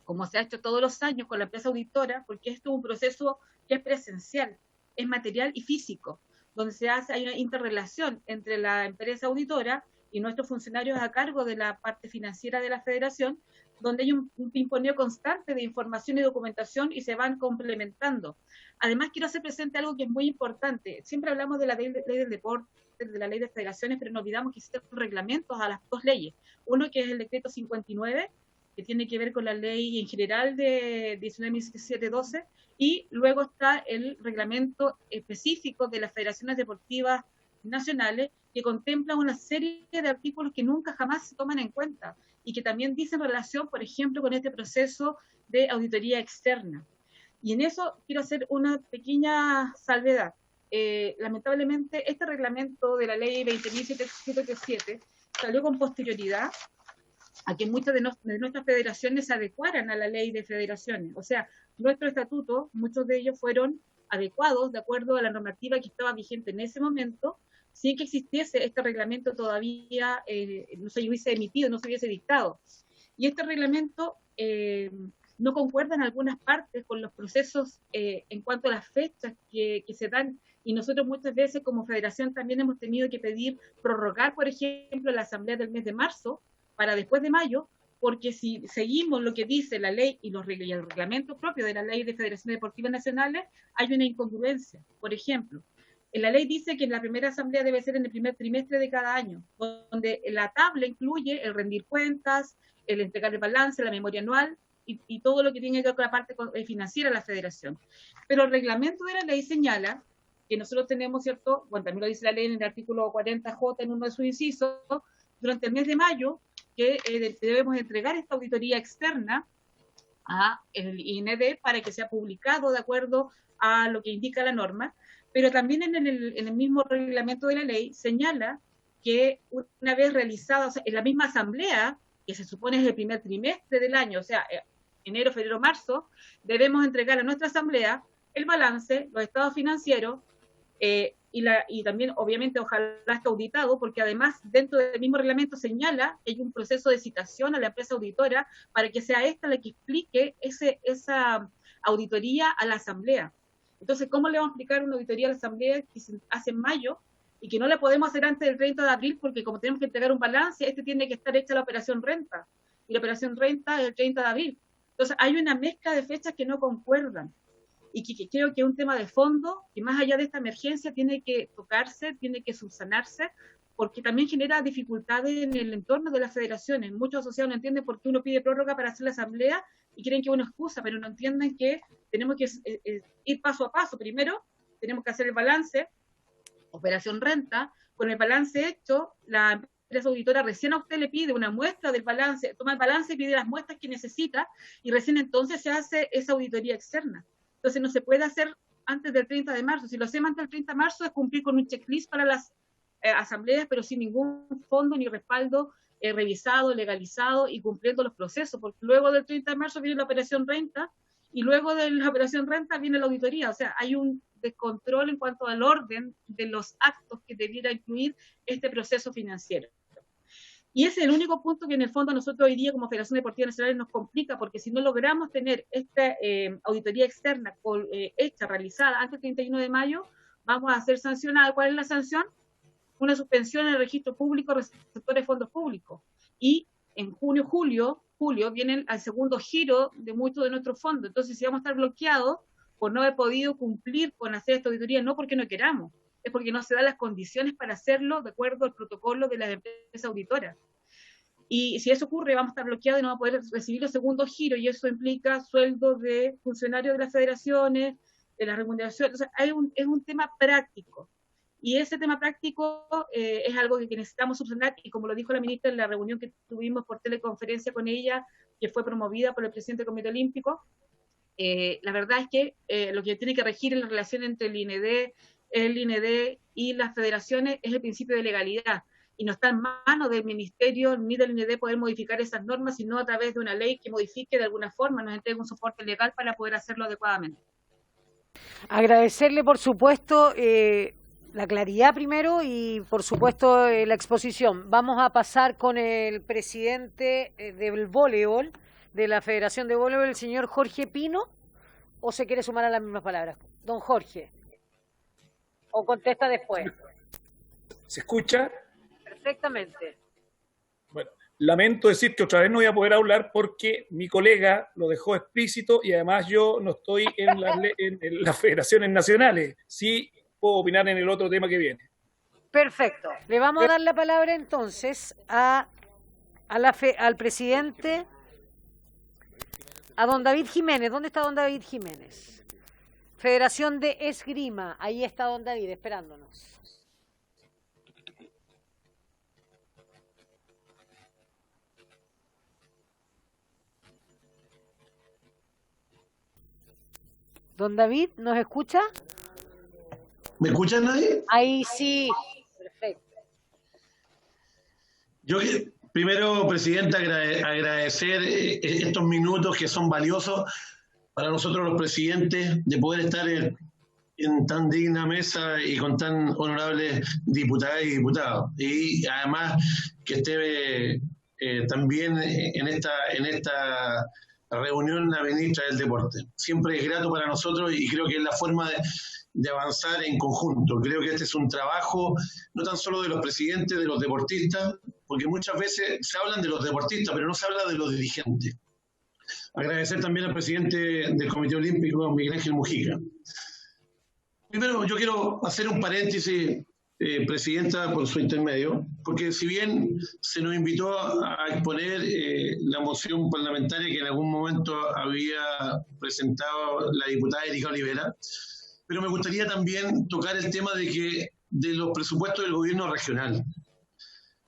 como se ha hecho todos los años con la empresa auditora, porque esto es un proceso que es presencial, es material y físico, donde hay una interrelación entre la empresa auditora y nuestros funcionarios a cargo de la parte financiera de la federación, donde hay un pimponeo constante de información y documentación y se van complementando. Además, quiero hacer presente algo que es muy importante. Siempre hablamos de la ley del deporte, de la ley de federaciones, pero no olvidamos que existen reglamentos a las dos leyes. Uno que es el decreto 59, que tiene que ver con la ley en general de 19.712, y luego está el reglamento específico de las federaciones deportivas nacionales, que contempla una serie de artículos que nunca jamás se toman en cuenta y que también dicen relación, por ejemplo, con este proceso de auditoría externa. Y en eso quiero hacer una pequeña salvedad. Lamentablemente, este reglamento de la ley 20.777 salió con posterioridad a que muchas de nuestras federaciones se adecuaran a la ley de federaciones. O sea, nuestro estatuto, muchos de ellos fueron adecuados de acuerdo a la normativa que estaba vigente en ese momento, sin que existiese este reglamento todavía, no se hubiese emitido, no se hubiese dictado. Y este reglamento no concuerda en algunas partes con los procesos en cuanto a las fechas que se dan, y nosotros muchas veces como federación también hemos tenido que pedir prorrogar, por ejemplo, la asamblea del mes de marzo para después de mayo, porque si seguimos lo que dice la ley y el reglamento propio de la ley de Federaciones Deportivas Nacionales, hay una incongruencia. Por ejemplo, la ley dice que la primera asamblea debe ser en el primer trimestre de cada año, donde la tabla incluye el rendir cuentas, el entregar el balance, la memoria anual y todo lo que tiene que ver con la parte financiera de la federación. Pero el reglamento de la ley señala que nosotros tenemos, ¿cierto? Bueno, también lo dice la ley en el artículo 40J en uno de sus incisos, durante el mes de mayo, que debemos entregar esta auditoría externa a el IND para que sea publicado de acuerdo a lo que indica la norma, pero también en el mismo reglamento de la ley señala que una vez realizada, o sea, en la misma asamblea, que se supone es el primer trimestre del año, o sea, enero, febrero, marzo, debemos entregar a nuestra asamblea el balance, los estados financieros, y también, obviamente, ojalá esté auditado, porque además, dentro del mismo reglamento señala que hay un proceso de citación a la empresa auditora para que sea esta la que explique esa auditoría a la asamblea. Entonces, ¿cómo le vamos a explicar una auditoría a la asamblea que se hace en mayo y que no la podemos hacer antes del 30 de abril porque como tenemos que entregar un balance, tiene que estar hecha la operación renta, y la operación renta es el 30 de abril. Entonces, hay una mezcla de fechas que no concuerdan, y que creo que es un tema de fondo, que más allá de esta emergencia tiene que tocarse, tiene que subsanarse, porque también genera dificultades en el entorno de las federaciones. Muchos asociados no entienden por qué uno pide prórroga para hacer la asamblea y creen que uno excusa, pero no entienden que tenemos que ir paso a paso. Primero, tenemos que hacer el balance, operación renta. Con el balance hecho, la empresa auditora recién a usted le pide una muestra del balance, toma el balance y pide las muestras que necesita, y recién entonces se hace esa auditoría externa. Entonces no se puede hacer antes del 30 de marzo. Si lo hacemos antes del 30 de marzo es cumplir con un checklist para las asambleas, pero sin ningún fondo ni respaldo revisado, legalizado y cumpliendo los procesos, porque luego del 30 de marzo viene la operación renta y luego de la operación renta viene la auditoría. O sea, hay un descontrol en cuanto al orden de los actos que debiera incluir este proceso financiero. Y ese es el único punto que en el fondo nosotros hoy día como Federación Deportiva Nacional nos complica, porque si no logramos tener esta auditoría externa hecha, realizada antes del 31 de mayo, vamos a ser sancionados. ¿Cuál es la sanción? Una suspensión en el registro público receptor de fondos públicos. Y en julio vienen al segundo giro de muchos de nuestros fondos. Entonces, si vamos a estar bloqueados por no haber podido cumplir con hacer esta auditoría, no porque no queramos, es porque no se dan las condiciones para hacerlo de acuerdo al protocolo de las empresas auditoras. Y si eso ocurre, vamos a estar bloqueados y no vamos a poder recibir el segundo giro, y eso implica sueldos de funcionarios de las federaciones, de las remuneraciones. O sea, es un tema práctico. Y ese tema práctico es algo que necesitamos subsanar, y como lo dijo la ministra en la reunión que tuvimos por teleconferencia con ella, que fue promovida por el presidente del Comité Olímpico, la verdad es que lo que tiene que regir en la relación entre el INED y las federaciones es el principio de legalidad, y no está en manos del Ministerio ni del INED poder modificar esas normas, sino a través de una ley que modifique de alguna forma, nos entregue un soporte legal para poder hacerlo adecuadamente. Agradecerle, por supuesto, la claridad primero y, por supuesto, la exposición. Vamos a pasar con el presidente del voleibol, de la Federación de Voleibol, el señor Jorge Pino, ¿o se quiere sumar a las mismas palabras? Don Jorge. ¿O contesta después? ¿Se escucha? Perfectamente. Bueno, lamento decir que otra vez no voy a poder hablar porque mi colega lo dejó explícito, y además yo no estoy en las federaciones nacionales. Sí puedo opinar en el otro tema que viene. Perfecto. Le vamos a dar la palabra entonces al presidente, a don David Jiménez. ¿Dónde está don David Jiménez? Federación de Esgrima. Ahí está don David esperándonos. Don David, ¿nos escucha? ¿Me escuchan ahí? Ahí sí. Perfecto. Yo primero, Presidenta, agradecer estos minutos que son valiosos para nosotros los presidentes de poder estar en tan digna mesa y con tan honorables diputadas y diputados. Y además que esté también en esta reunión la ministra del Deporte. Siempre es grato para nosotros y creo que es la forma de avanzar en conjunto. Creo que este es un trabajo no tan solo de los presidentes, de los deportistas, porque muchas veces se hablan de los deportistas, pero no se habla de los dirigentes. Agradecer también al presidente del Comité Olímpico, Miguel Ángel Mujica. Primero, yo quiero hacer un paréntesis, Presidenta, por su intermedio, porque si bien se nos invitó a exponer la moción parlamentaria que en algún momento había presentado la diputada Erika Olivera, pero me gustaría también tocar el tema de los presupuestos del gobierno regional,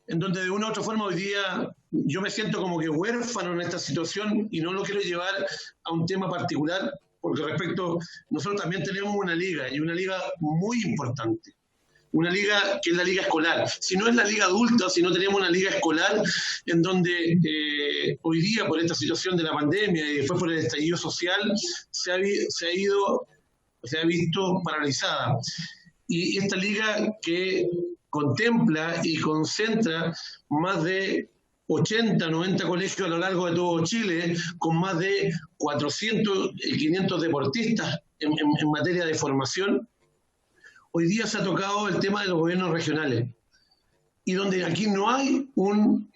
en donde de una u otra forma hoy día yo me siento como que huérfano en esta situación y no lo quiero llevar a un tema particular, porque nosotros también tenemos una liga, y una liga muy importante. Una liga que es la liga escolar. Si no es la liga adulta, si no tenemos una liga escolar en donde hoy día por esta situación de la pandemia y después por el estallido social se ha visto paralizada. Y esta liga que contempla y concentra más de 80, 90 colegios a lo largo de todo Chile, con más de 400 y 500 deportistas en materia de formación. Hoy día se ha tocado el tema de los gobiernos regionales, y donde aquí no hay un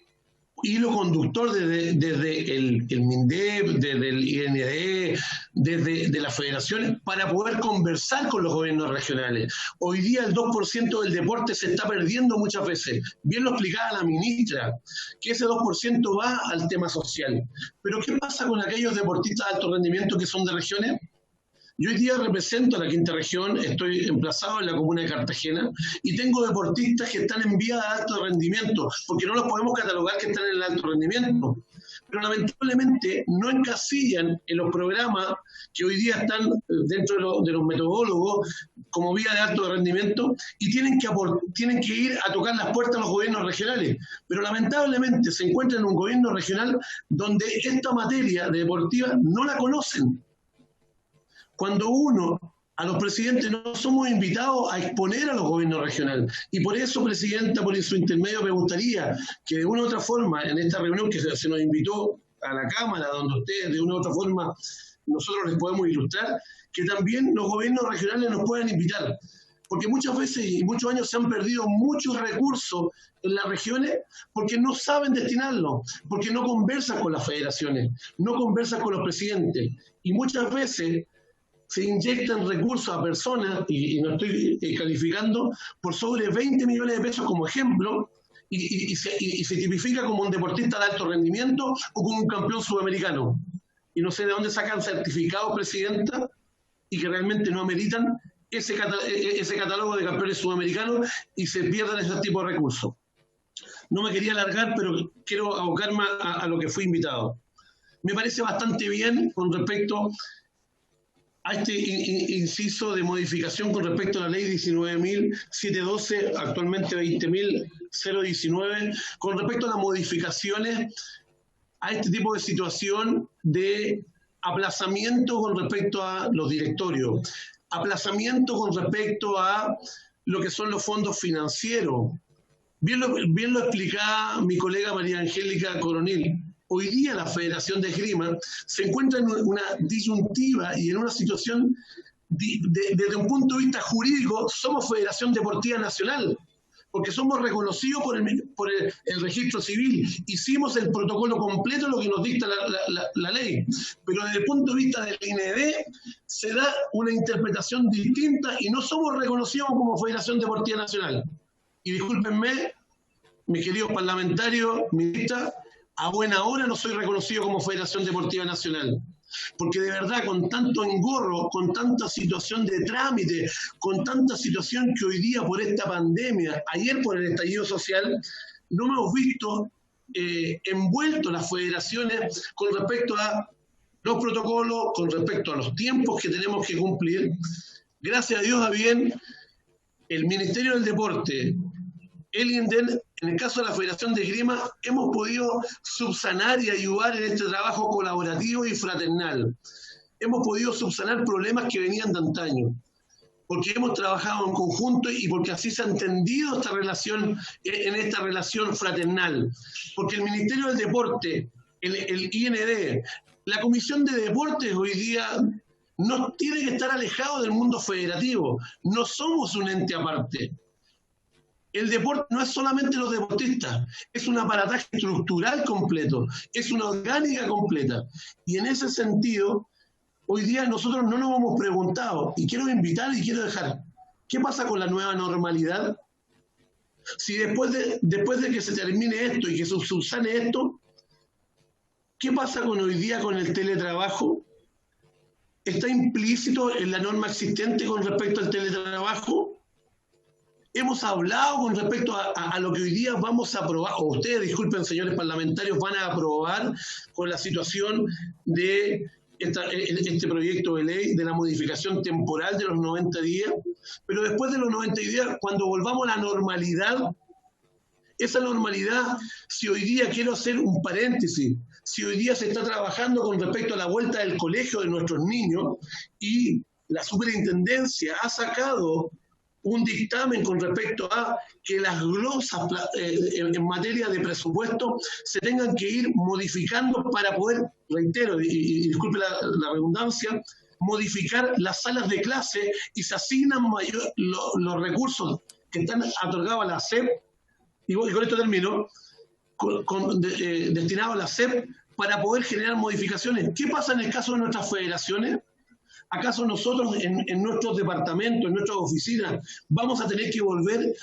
hilo conductor desde el MINDEP, desde el INED, desde las federaciones, para poder conversar con los gobiernos regionales. Hoy día el 2% del deporte se está perdiendo muchas veces. Bien lo explicaba la ministra, que ese 2% va al tema social. Pero ¿qué pasa con aquellos deportistas de alto rendimiento que son de regiones? Yo hoy día represento a la quinta región, estoy emplazado en la comuna de Cartagena y tengo deportistas que están en vía de alto rendimiento, porque no los podemos catalogar que están en el alto rendimiento. Pero lamentablemente no encasillan en los programas que hoy día están dentro de los metodólogos como vía de alto rendimiento, y tienen que ir a tocar las puertas a los gobiernos regionales. Pero lamentablemente se encuentran en un gobierno regional donde esta materia deportiva no la conocen. Cuando a los presidentes no somos invitados a exponer a los gobiernos regionales. Y por eso, Presidenta, por su intermedio, me gustaría que de una u otra forma, en esta reunión que se nos invitó a la Cámara, donde ustedes de una u otra forma nosotros les podemos ilustrar, que también los gobiernos regionales nos puedan invitar. Porque muchas veces y muchos años se han perdido muchos recursos en las regiones porque no saben destinarlo, porque no conversan con las federaciones, no conversan con los presidentes. Y muchas veces se inyectan recursos a personas, y no estoy calificando, por sobre 20 millones de pesos como ejemplo, y se tipifica como un deportista de alto rendimiento o como un campeón sudamericano. Y no sé de dónde sacan certificados, Presidenta, y que realmente no ameritan ese catálogo de campeones sudamericanos y se pierdan ese tipo de recursos. No me quería alargar, pero quiero abocarme a lo que fui invitado. Me parece bastante bien con respecto a este inciso de modificación con respecto a la ley 19.712, actualmente 20.019, con respecto a las modificaciones a este tipo de situación de aplazamiento con respecto a los directorios, aplazamiento con respecto a lo que son los fondos financieros. Bien lo explicaba mi colega María Angélica Coronel. Hoy día la Federación de Esgrima se encuentra en una disyuntiva y en una situación, desde un punto de vista jurídico, somos Federación Deportiva Nacional, porque somos reconocidos por el registro civil. Hicimos el protocolo completo, lo que nos dicta la ley. Pero desde el punto de vista del INED se da una interpretación distinta y no somos reconocidos como Federación Deportiva Nacional. Y discúlpenme, mis queridos parlamentarios, ministra, a buena hora no soy reconocido como Federación Deportiva Nacional. Porque de verdad, con tanto engorro, con tanta situación de trámite, con tanta situación que hoy día por esta pandemia, ayer por el estallido social, no hemos visto envueltos las federaciones con respecto a los protocolos, con respecto a los tiempos que tenemos que cumplir. Gracias a Dios, a bien, el Ministerio del Deporte, el INDEN, en el caso de la Federación de Esgrima, hemos podido subsanar y ayudar en este trabajo colaborativo y fraternal. Hemos podido subsanar problemas que venían de antaño, porque hemos trabajado en conjunto y porque así se ha entendido esta relación, en esta relación fraternal. Porque el Ministerio del Deporte, el IND, la Comisión de Deportes hoy día no tiene que estar alejado del mundo federativo. No somos un ente aparte. El deporte no es solamente los deportistas, es un aparataje estructural completo, es una orgánica completa. Y en ese sentido, hoy día nosotros no nos hemos preguntado, y quiero invitar y quiero dejar, ¿qué pasa con la nueva normalidad? Si después de que se termine esto y que se subsane esto, ¿qué pasa con hoy día con el teletrabajo? ¿Está implícito en la norma existente con respecto al teletrabajo? Hemos hablado con respecto a lo que hoy día vamos a aprobar, o ustedes, disculpen, señores parlamentarios, van a aprobar con la situación de este proyecto de ley de la modificación temporal de los 90 días, pero después de los 90 días, cuando volvamos a la normalidad, esa normalidad, si hoy día quiero hacer un paréntesis, si hoy día se está trabajando con respecto a la vuelta del colegio de nuestros niños y la superintendencia ha sacado un dictamen con respecto a que las glosas en materia de presupuesto se tengan que ir modificando para poder, reitero, y disculpe la redundancia, modificar las salas de clase y se asignan los recursos que están otorgados a la SEP, y con esto termino, destinados a la SEP para poder generar modificaciones. ¿Qué pasa en el caso de nuestras federaciones? ¿Acaso nosotros en nuestros departamentos, en nuestras oficinas, vamos a tener que volver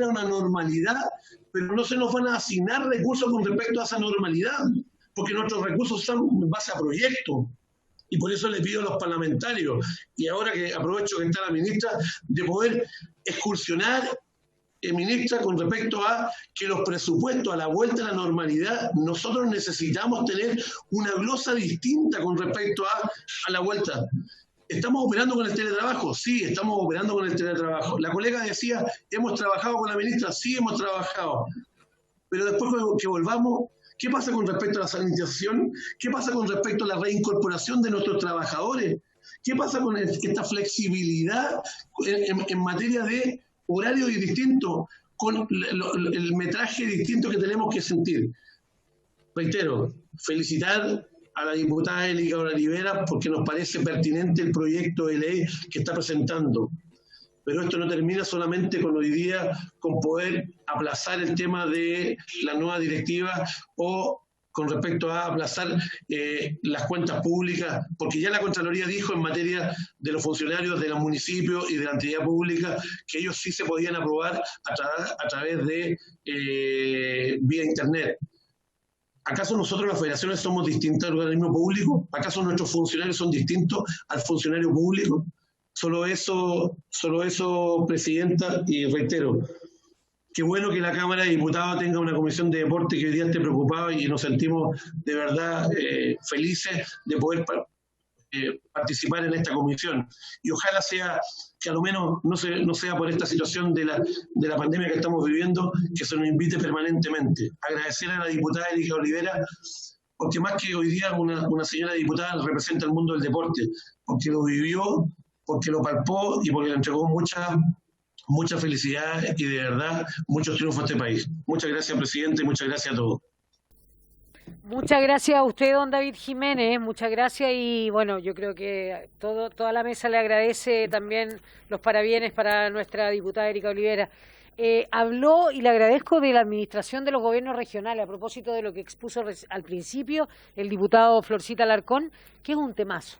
a una normalidad, pero no se nos van a asignar recursos con respecto a esa normalidad, porque nuestros recursos son en base a proyectos? Y por eso le pido a los parlamentarios, y ahora que aprovecho que está la ministra, de poder excursionar, ministra, con respecto a que los presupuestos a la vuelta a la normalidad, nosotros necesitamos tener una glosa distinta con respecto a la vuelta. ¿Estamos operando con el teletrabajo? Sí, estamos operando con el teletrabajo. La colega decía, ¿hemos trabajado con la ministra? Sí, hemos trabajado. Pero después que volvamos, ¿qué pasa con respecto a la sanitización? ¿Qué pasa con respecto a la reincorporación de nuestros trabajadores? ¿Qué pasa con esta flexibilidad en materia de horario distinto, con el metraje distinto que tenemos que sentir? Reitero, felicitar a la diputada Erika Olivera porque nos parece pertinente el proyecto de ley que está presentando. Pero esto no termina solamente con hoy día, con poder aplazar el tema de la nueva directiva o con respecto a aplazar las cuentas públicas, porque ya la Contraloría dijo en materia de los funcionarios de los municipios y de la entidad pública que ellos sí se podían aprobar a través de vía internet. ¿Acaso nosotros las federaciones somos distintas al organismo público? ¿Acaso nuestros funcionarios son distintos al funcionario público? Solo eso, Presidenta, y reitero, qué bueno que la Cámara de Diputados tenga una comisión de deporte que hoy día esté preocupada y nos sentimos de verdad felices de poder participar en esta comisión. Y ojalá sea que a lo menos no sea por esta situación de la pandemia que estamos viviendo, que se nos invite permanentemente. Agradecer a la diputada Erika Olivera, porque más que hoy día una señora diputada representa el mundo del deporte, porque lo vivió, porque lo palpó y porque le entregó mucha felicidad y de verdad muchos triunfos a este país. Muchas gracias, presidente, y muchas gracias a todos. Muchas gracias a usted, don David Jiménez, muchas gracias, y bueno, yo creo que toda la mesa le agradece también los parabienes para nuestra diputada Erika Olivera. Habló, y le agradezco, de la administración de los gobiernos regionales, a propósito de lo que expuso al principio el diputado Florcita Alarcón, que es un temazo.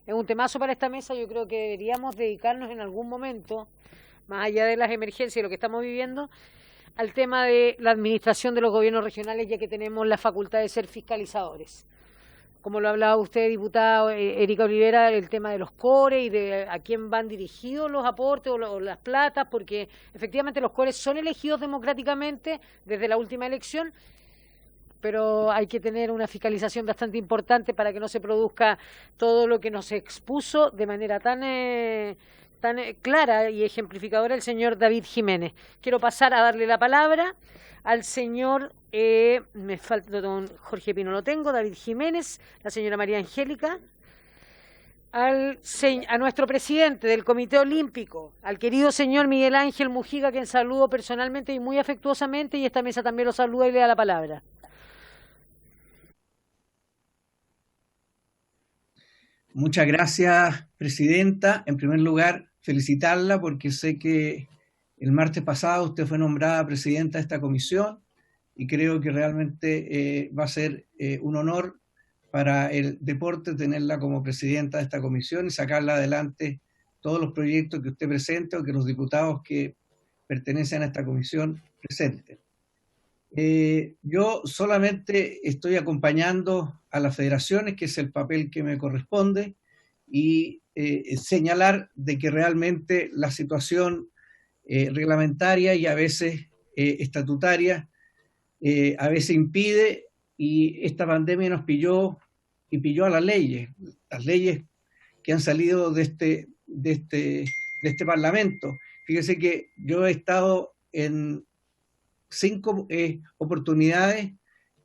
Es un temazo para esta mesa. Yo creo que deberíamos dedicarnos en algún momento, más allá de las emergencias y lo que estamos viviendo, al tema de la administración de los gobiernos regionales, ya que tenemos la facultad de ser fiscalizadores. Como lo hablaba usted, diputada Erika Olivera, el tema de los cores y de a quién van dirigidos los aportes o las platas, porque efectivamente los cores son elegidos democráticamente desde la última elección, pero hay que tener una fiscalización bastante importante para que no se produzca todo lo que nos expuso de manera tan clara y ejemplificadora el señor David Jiménez. Quiero pasar a darle la palabra al señor, me falta don Jorge Pino, lo tengo, David Jiménez, la señora María Angélica, a nuestro presidente del Comité Olímpico, al querido señor Miguel Ángel Mujica, quien saludo personalmente y muy afectuosamente, y esta mesa también lo saluda y le da la palabra. Muchas gracias, Presidenta. En primer lugar, felicitarla porque sé que el martes pasado usted fue nombrada Presidenta de esta comisión y creo que realmente va a ser un honor para el deporte tenerla como Presidenta de esta comisión y sacarla adelante todos los proyectos que usted presente o que los diputados que pertenecen a esta comisión presenten. Yo solamente estoy acompañando a las federaciones, que es el papel que me corresponde, y señalar de que realmente la situación reglamentaria y a veces estatutaria a veces impide, y esta pandemia nos pilló y pilló a las leyes que han salido de este Parlamento. Fíjese que yo he estado en 5 oportunidades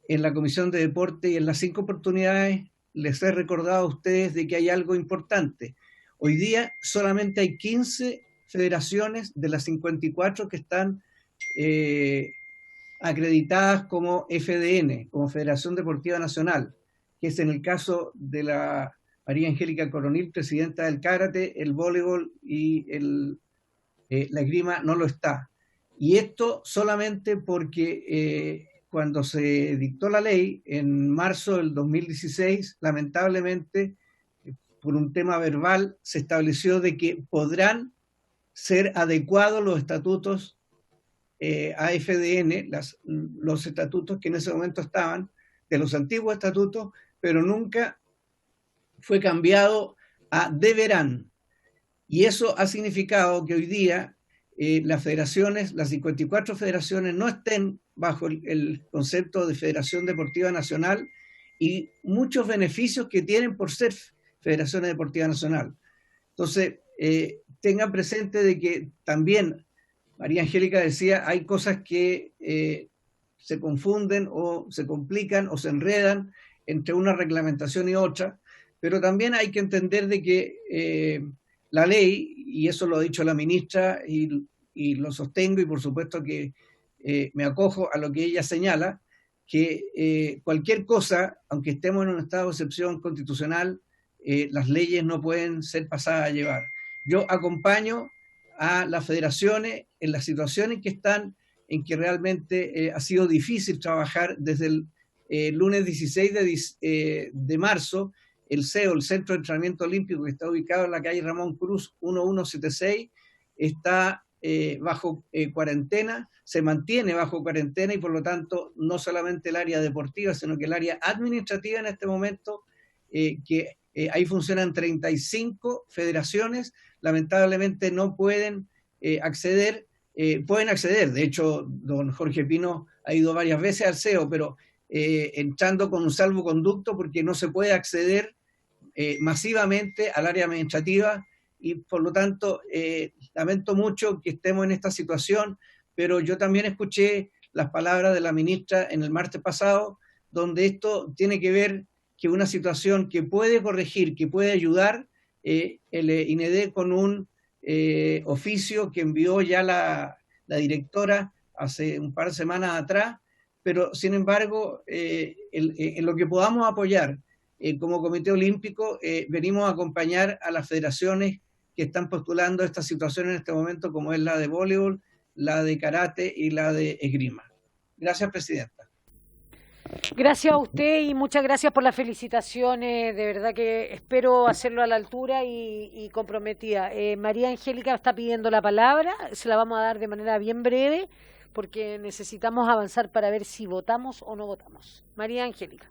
en la Comisión de Deporte y en las 5 oportunidades les he recordado a ustedes de que hay algo importante. Hoy día solamente hay 15 federaciones de las 54 que están acreditadas como FDN, como Federación Deportiva Nacional, que es en el caso de la María Angélica Coronil, presidenta del karate, el voleibol y la esgrima no lo está. Y esto solamente porque cuando se dictó la ley en marzo del 2016, lamentablemente, por un tema verbal, se estableció de que podrán ser adecuados los estatutos a FDN, los estatutos que en ese momento estaban, de los antiguos estatutos, pero nunca fue cambiado a deberán. Y eso ha significado que hoy día las federaciones, las 54 federaciones, no estén bajo el concepto de Federación Deportiva Nacional y muchos beneficios que tienen por ser Federación Deportiva Nacional. Entonces, tengan presente de que también, María Angélica decía, hay cosas que se confunden o se complican o se enredan entre una reglamentación y otra, pero también hay que entender de que la ley, y eso lo ha dicho la ministra y lo sostengo, y por supuesto que me acojo a lo que ella señala, que cualquier cosa, aunque estemos en un estado de excepción constitucional, las leyes no pueden ser pasadas a llevar. Yo acompaño a las federaciones en las situaciones que están, en que realmente ha sido difícil trabajar desde el lunes 16 de marzo. El CEO, el Centro de Entrenamiento Olímpico, que está ubicado en la calle Ramón Cruz 1176, está bajo cuarentena, se mantiene bajo cuarentena, y por lo tanto no solamente el área deportiva, sino que el área administrativa en este momento, que ahí funcionan 35 federaciones, lamentablemente no pueden acceder. Pueden acceder, de hecho don Jorge Pino ha ido varias veces al CEO, pero entrando con un salvoconducto, porque no se puede acceder masivamente al área administrativa, y por lo tanto lamento mucho que estemos en esta situación, pero yo también escuché las palabras de la ministra en el martes pasado, donde esto tiene que ver que una situación que puede corregir, que puede ayudar, el INED con un oficio que envió ya la directora hace un par de semanas atrás, pero sin embargo en lo que podamos apoyar como Comité Olímpico, venimos a acompañar a las federaciones que están postulando esta situación en este momento, como es la de voleibol, la de karate y la de esgrima. Gracias, Presidenta. Gracias a usted y muchas gracias por las felicitaciones, de verdad que espero hacerlo a la altura y comprometida. María Angélica está pidiendo la palabra, se la vamos a dar de manera bien breve, porque necesitamos avanzar para ver si votamos o no votamos. María Angélica.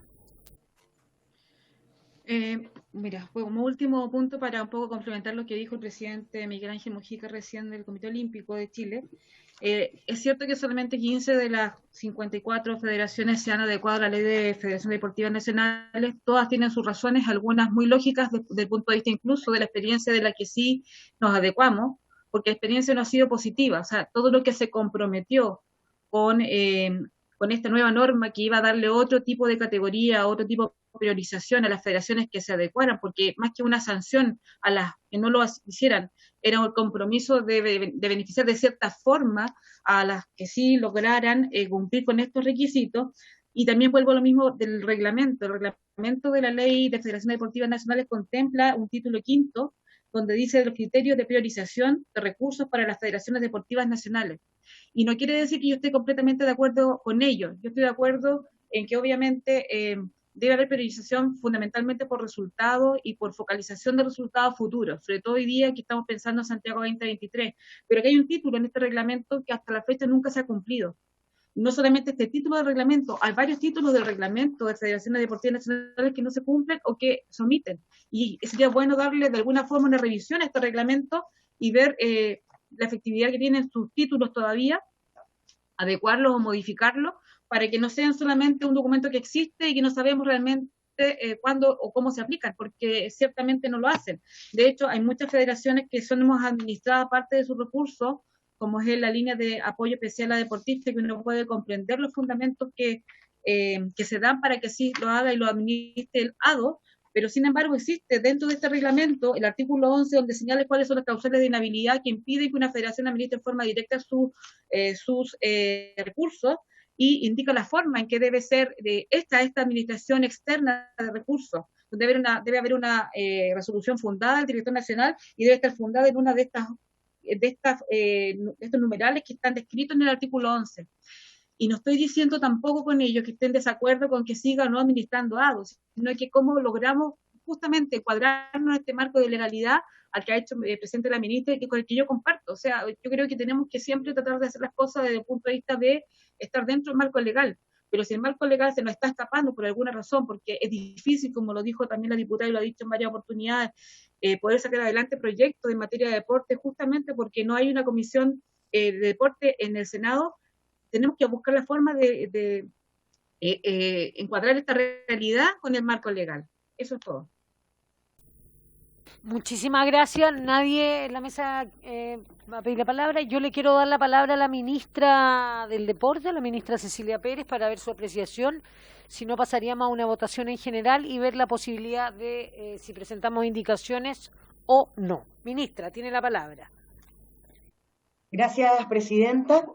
Mira, como último punto, para un poco complementar lo que dijo el presidente Miguel Ángel Mojica recién del Comité Olímpico de Chile, es cierto que solamente 15 de las 54 federaciones se han adecuado a la Ley de Federaciones Deportivas Nacionales. Todas tienen sus razones, algunas muy lógicas desde el punto de vista incluso de la experiencia de la que sí nos adecuamos, porque la experiencia no ha sido positiva. O sea, todo lo que se comprometió con esta nueva norma que iba a darle otro tipo de categoría, otro tipo de priorización a las federaciones que se adecuaran, porque más que una sanción a las que no lo hicieran, era un compromiso de beneficiar de cierta forma a las que sí lograran cumplir con estos requisitos. Y también vuelvo a lo mismo del reglamento. El reglamento de la Ley de Federaciones Deportivas Nacionales contempla un título quinto, donde dice los criterios de priorización de recursos para las federaciones deportivas nacionales. Y no quiere decir que yo esté completamente de acuerdo con ello. Yo estoy de acuerdo en que obviamente debe haber priorización fundamentalmente por resultados y por focalización de resultados futuros, sobre todo hoy día que estamos pensando en Santiago 2023. Pero que hay un título en este reglamento que hasta la fecha nunca se ha cumplido. No solamente este título del reglamento, hay varios títulos del reglamento de Federaciones Deportivas Nacionales que no se cumplen o que se omiten. Y sería bueno darle de alguna forma una revisión a este reglamento y ver la efectividad que tienen sus títulos todavía, adecuarlos o modificarlos, para que no sean solamente un documento que existe y que no sabemos realmente cuándo o cómo se aplican, porque ciertamente no lo hacen. De hecho, hay muchas federaciones que somos administradas parte de sus recursos, como es la línea de apoyo especial a deportistas, que uno puede comprender los fundamentos que se dan para que sí lo haga y lo administre el ADO, pero sin embargo existe dentro de este reglamento el artículo 11, donde señala cuáles son las causales de inhabilidad que impiden que una federación administre en forma directa sus recursos, y indica la forma en que debe ser esta administración externa de recursos. Debe haber una resolución fundada del director nacional y debe estar fundada en una de estos numerales que están descritos en el artículo 11. Y no estoy diciendo tampoco con ellos que estén en desacuerdo con que siga o no administrando ADOS, sino que cómo logramos justamente cuadrarnos en este marco de legalidad al que ha hecho presente la ministra y con el que yo comparto. O sea, yo creo que tenemos que siempre tratar de hacer las cosas desde el punto de vista de estar dentro del marco legal. Pero si el marco legal se nos está escapando por alguna razón, porque es difícil, como lo dijo también la diputada y lo ha dicho en varias oportunidades, poder sacar adelante proyectos en materia de deporte, justamente porque no hay una comisión de deporte en el Senado, tenemos que buscar la forma de encuadrar esta realidad con el marco legal. Eso es todo. Muchísimas gracias. Nadie en la mesa va a pedir la palabra. Yo le quiero dar la palabra a la ministra del Deporte, a la ministra Cecilia Pérez, para ver su apreciación. Si no, pasaríamos a una votación en general y ver la posibilidad de si presentamos indicaciones o no. Ministra, tiene la palabra. Gracias, presidenta.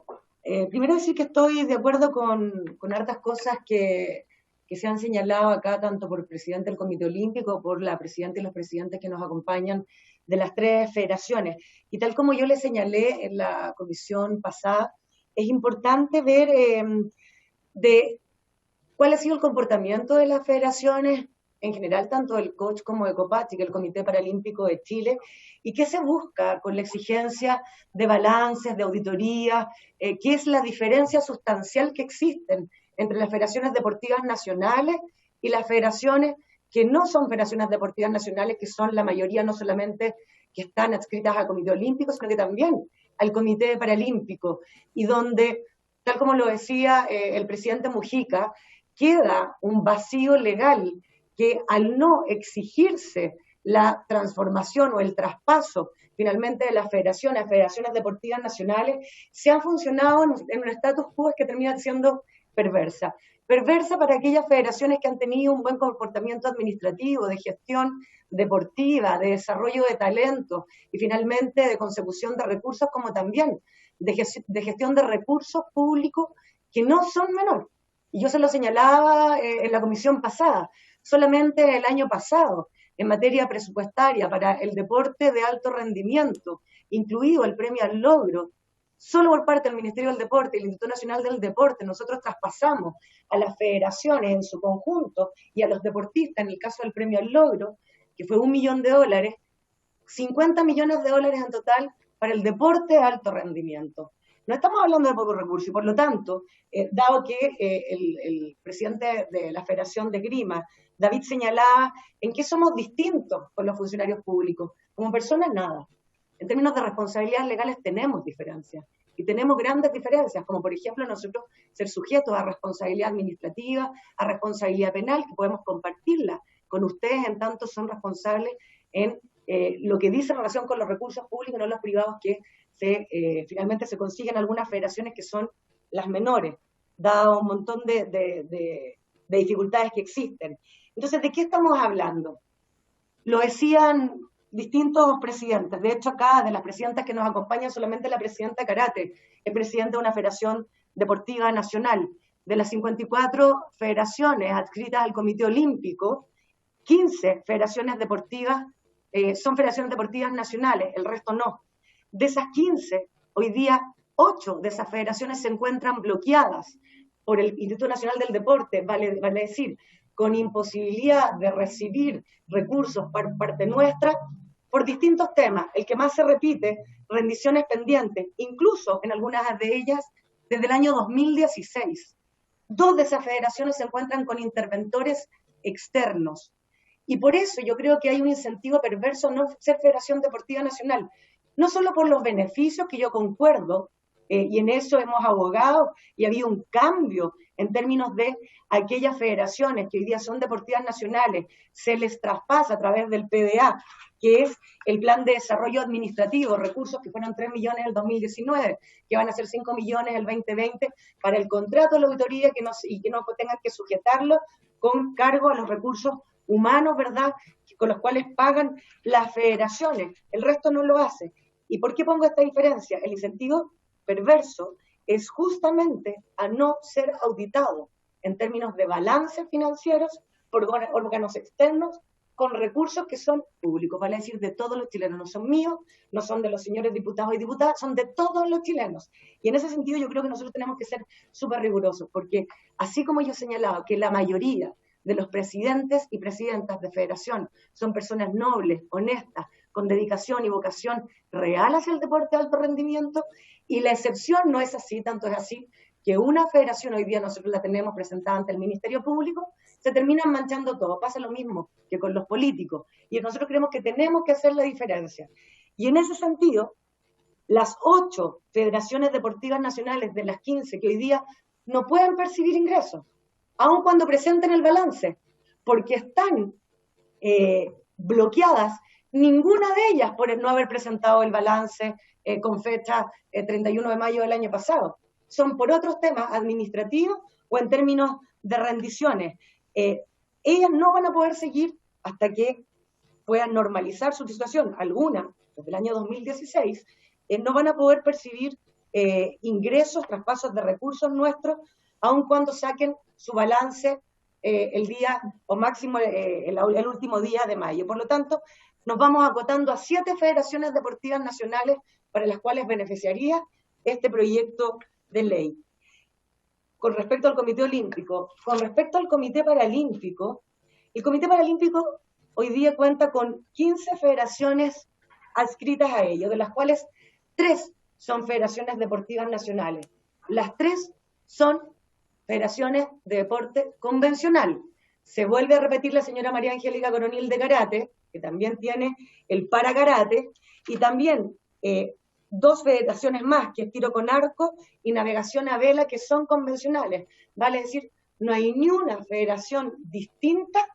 Primero decir que estoy de acuerdo con hartas cosas que se han señalado acá, tanto por el presidente del Comité Olímpico, por la presidenta y los presidentes que nos acompañan de las 3 federaciones. Y tal como yo le señalé en la comisión pasada, es importante ver de cuál ha sido el comportamiento de las federaciones en general, tanto del COCH como de COPACHI, que es el Comité Paralímpico de Chile, y qué se busca con la exigencia de balances, de auditoría, qué es la diferencia sustancial que existen entre las federaciones deportivas nacionales y las federaciones que no son federaciones deportivas nacionales, que son la mayoría no solamente que están adscritas al Comité Olímpico, sino que también al Comité Paralímpico, y donde, tal como lo decía el presidente Mujica, queda un vacío legal que al no exigirse la transformación o el traspaso finalmente de las federaciones a federaciones deportivas nacionales, se han funcionado en un status quo que termina siendo perversa. Perversa para aquellas federaciones que han tenido un buen comportamiento administrativo, de gestión deportiva, de desarrollo de talento y finalmente de consecución de recursos, como también de gestión de recursos públicos que no son menores. Y yo se lo señalaba en la comisión pasada. Solamente el año pasado, en materia presupuestaria para el deporte de alto rendimiento, incluido el premio al logro, solo por parte del Ministerio del Deporte y el Instituto Nacional del Deporte, nosotros traspasamos a las federaciones en su conjunto y a los deportistas, en el caso del premio al logro, que fue $1 millón, 50 millones de dólares en total para el deporte de alto rendimiento. No estamos hablando de pocos recursos y por lo tanto, dado que el presidente de la Federación de Esgrima, David, señalaba en qué somos distintos con los funcionarios públicos. Como personas, nada. En términos de responsabilidades legales tenemos diferencias y tenemos grandes diferencias, como por ejemplo nosotros ser sujetos a responsabilidad administrativa, a responsabilidad penal, que podemos compartirla con ustedes en tanto son responsables en lo que dice en relación con los recursos públicos, no los privados que finalmente se consiguen algunas federaciones que son las menores, dado un montón de dificultades que existen. Entonces, ¿de qué estamos hablando? Lo decían distintos presidentes. De hecho, acá, de las presidentas que nos acompañan, solamente la presidenta Karate es presidenta de una federación deportiva nacional. De las 54 federaciones adscritas al Comité Olímpico, 15 federaciones deportivas son federaciones deportivas nacionales, el resto no. De esas 15, hoy día 8 de esas federaciones se encuentran bloqueadas por el Instituto Nacional del Deporte, vale decir, con imposibilidad de recibir recursos por parte nuestra, por distintos temas. El que más se repite, rendiciones pendientes, incluso en algunas de ellas desde el año 2016. 2 de esas federaciones se encuentran con interventores externos. Y por eso yo creo que hay un incentivo perverso no ser Federación Deportiva Nacional, no solo por los beneficios que yo concuerdo, y en eso hemos abogado y ha habido un cambio en términos de aquellas federaciones que hoy día son deportivas nacionales, se les traspasa a través del PDA, que es el Plan de Desarrollo Administrativo, recursos que fueron 3 millones en el 2019, que van a ser 5 millones en el 2020, para el contrato de la auditoría y que no tengan que sujetarlo con cargo a los recursos humanos, ¿verdad?, con los cuales pagan las federaciones. El resto no lo hace. ¿Y por qué pongo esta diferencia? El incentivo perverso es justamente a no ser auditado en términos de balances financieros por órganos externos con recursos que son públicos, vale decir, de todos los chilenos, no son míos, no son de los señores diputados y diputadas, son de todos los chilenos. Y en ese sentido yo creo que nosotros tenemos que ser súper rigurosos, porque así como yo he señalado que la mayoría de los presidentes y presidentas de federación son personas nobles, honestas, con dedicación y vocación real hacia el deporte de alto rendimiento, y la excepción no es así, tanto es así que una federación, hoy día nosotros la tenemos presentada ante el Ministerio Público, se terminan manchando todo. Pasa lo mismo que con los políticos, y nosotros creemos que tenemos que hacer la diferencia. Y en ese sentido, las 8 federaciones deportivas nacionales de las 15 que hoy día no pueden percibir ingresos, aun cuando presenten el balance, porque están bloqueadas, ninguna de ellas por no haber presentado el balance con fecha 31 de mayo del año pasado. Son por otros temas administrativos o en términos de rendiciones. Ellas no van a poder seguir hasta que puedan normalizar su situación. Algunas, desde el año 2016, no van a poder percibir ingresos, traspasos de recursos nuestros, aun cuando saquen su balance el día, o máximo el último día de mayo. Por lo tanto, nos vamos acotando a 7 federaciones deportivas nacionales para las cuales beneficiaría este proyecto de ley. Con respecto al Comité Olímpico, con respecto al Comité Paralímpico, el Comité Paralímpico hoy día cuenta con 15 federaciones adscritas a ello, de las cuales 3 son federaciones deportivas nacionales. Las 3 son federaciones de deporte convencional. Se vuelve a repetir la señora María Angélica Coronil de karate, que también tiene el para karate, y también 2 federaciones más, que es tiro con arco y navegación a vela, que son convencionales. Vale decir, no hay ni una federación distinta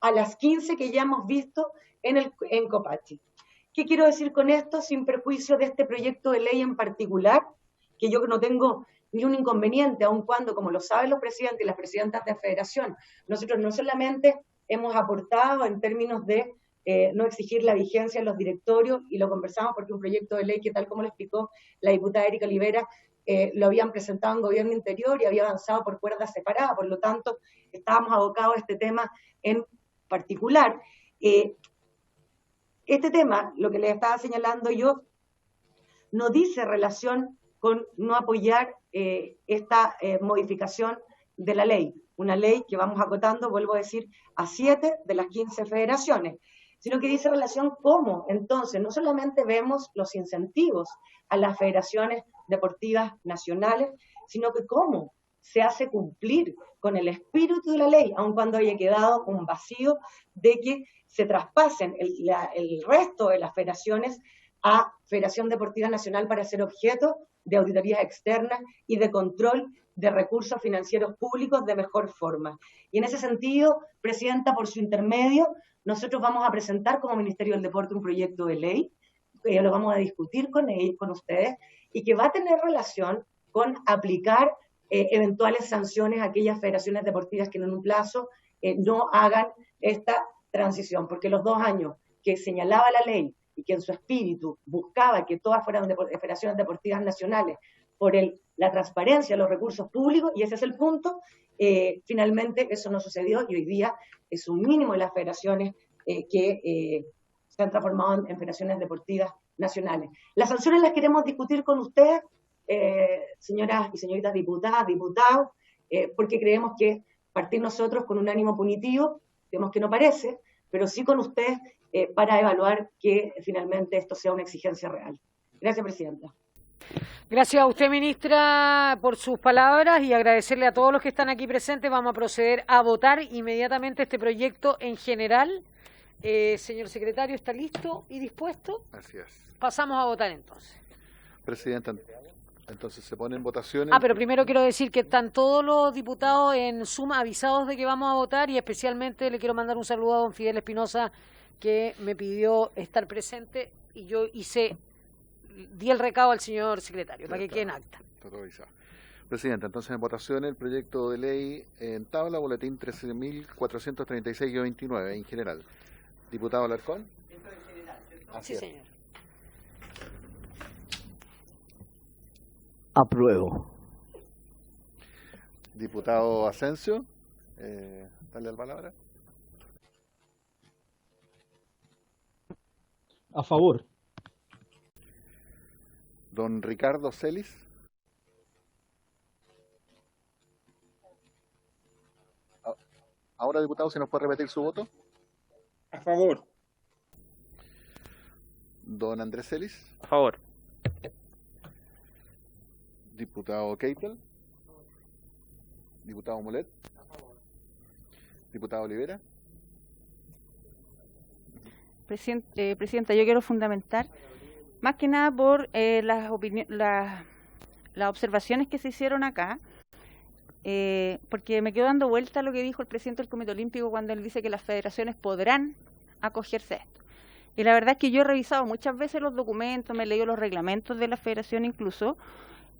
a las 15 que ya hemos visto en Copachi. ¿Qué quiero decir con esto? Sin perjuicio de este proyecto de ley en particular, que yo no tengo ni un inconveniente, aun cuando, como lo saben los presidentes y las presidentas de federación, nosotros no solamente hemos aportado en términos de no exigir la vigencia en los directorios, y lo conversamos porque un proyecto de ley que, tal como lo explicó la diputada Erika Olivera, lo habían presentado en gobierno interior y había avanzado por cuerdas separadas, por lo tanto, estábamos abocados a este tema en particular. Este tema, lo que les estaba señalando yo, no dice relación con no apoyar esta modificación de la ley, una ley que vamos acotando, vuelvo a decir, a 7 de las 15 federaciones, sino que dice relación cómo, entonces, no solamente vemos los incentivos a las federaciones deportivas nacionales, sino que cómo se hace cumplir con el espíritu de la ley, aun cuando haya quedado un vacío de que se traspasen el resto de las federaciones a Federación Deportiva Nacional para ser objeto de auditorías externas y de control de recursos financieros públicos de mejor forma. Y en ese sentido, Presidenta, por su intermedio, nosotros vamos a presentar como Ministerio del Deporte un proyecto de ley, que lo vamos a discutir con ustedes, y que va a tener relación con aplicar eventuales sanciones a aquellas federaciones deportivas que en un plazo no hagan esta transición, porque los 2 años que señalaba la ley y que en su espíritu buscaba que todas fueran federaciones deportivas nacionales por la transparencia de los recursos públicos, y ese es el punto, finalmente eso no sucedió, y hoy día es un mínimo de las federaciones que se han transformado en federaciones deportivas nacionales. Las sanciones las queremos discutir con ustedes, señoras y señoritas diputadas, diputados, porque creemos que partir nosotros con un ánimo punitivo, vemos que no parece, pero sí con ustedes para evaluar que finalmente esto sea una exigencia real. Gracias, Presidenta. Gracias a usted, ministra, por sus palabras, y agradecerle a todos los que están aquí presentes. Vamos a proceder a votar inmediatamente este proyecto en general. Señor secretario, ¿está listo y dispuesto? Así es. Pasamos a votar entonces. Presidenta, entonces se pone en votación. Pero primero quiero decir que están todos los diputados en Zoom avisados de que vamos a votar, y especialmente le quiero mandar un saludo a don Fidel Espinosa, que me pidió estar presente, y yo di el recado al señor secretario, para que quede en acta. Está todo avisado. Presidenta, entonces en votación el proyecto de ley en tabla, boletín 13.436-29 en general. Diputado Alarcón. Sí, señor. Apruebo. Diputado Asensio, dale la palabra. A favor. Don Ricardo Celis. Ahora, diputado, ¿se nos puede repetir su voto? A favor. Don Andrés Celis. A favor. Diputado Keitel. Diputado Mulet. A favor. Diputado Olivera. Presidenta, yo quiero fundamentar, más que nada por las observaciones que se hicieron acá, porque me quedo dando vuelta a lo que dijo el presidente del Comité Olímpico cuando él dice que las federaciones podrán acogerse a esto. Y la verdad es que yo he revisado muchas veces los documentos, me he leído los reglamentos de la federación incluso,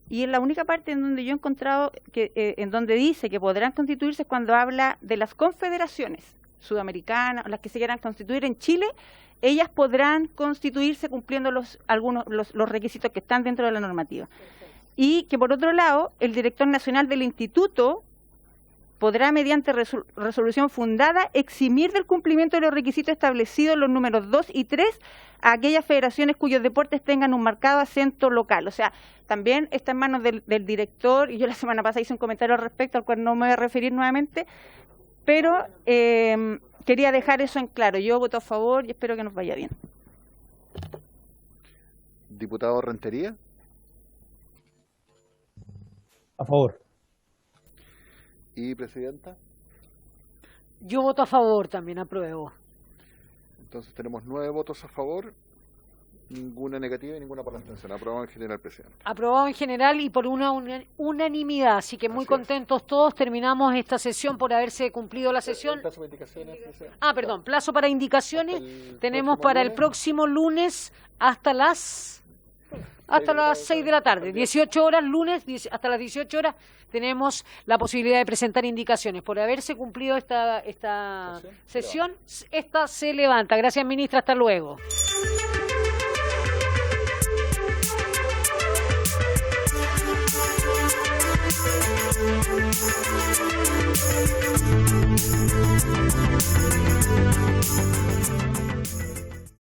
y en la única parte en donde yo he encontrado que en donde dice que podrán constituirse es cuando habla de las confederaciones sudamericanas, las que se quieran constituir en Chile, ellas podrán constituirse cumpliendo los requisitos que están dentro de la normativa. Y que por otro lado, el director nacional del instituto podrá, mediante resolución fundada, eximir del cumplimiento de los requisitos establecidos en los números 2 y 3 a aquellas federaciones cuyos deportes tengan un marcado acento local. O sea, también está en manos del director, y yo la semana pasada hice un comentario al respecto, al cual no me voy a referir nuevamente, pero quería dejar eso en claro. Yo voto a favor y espero que nos vaya bien. Diputado Rentería. A favor. ¿Y presidenta? Yo voto a favor, también apruebo. Entonces tenemos 9 votos a favor, ninguna negativa y ninguna por la abstención. Aprobado en general, presidente. Aprobado en general y por una unanimidad, así que muy contentos todos. Terminamos esta sesión por haberse cumplido la sesión. ¿Plazo para indicaciones, presidente? Perdón, plazo para indicaciones tenemos para el próximo lunes hasta las 6 de la tarde, 18 horas, lunes, hasta las 18 horas tenemos la posibilidad de presentar indicaciones. Por haberse cumplido esta sesión, esta se levanta. Gracias, ministra, hasta luego.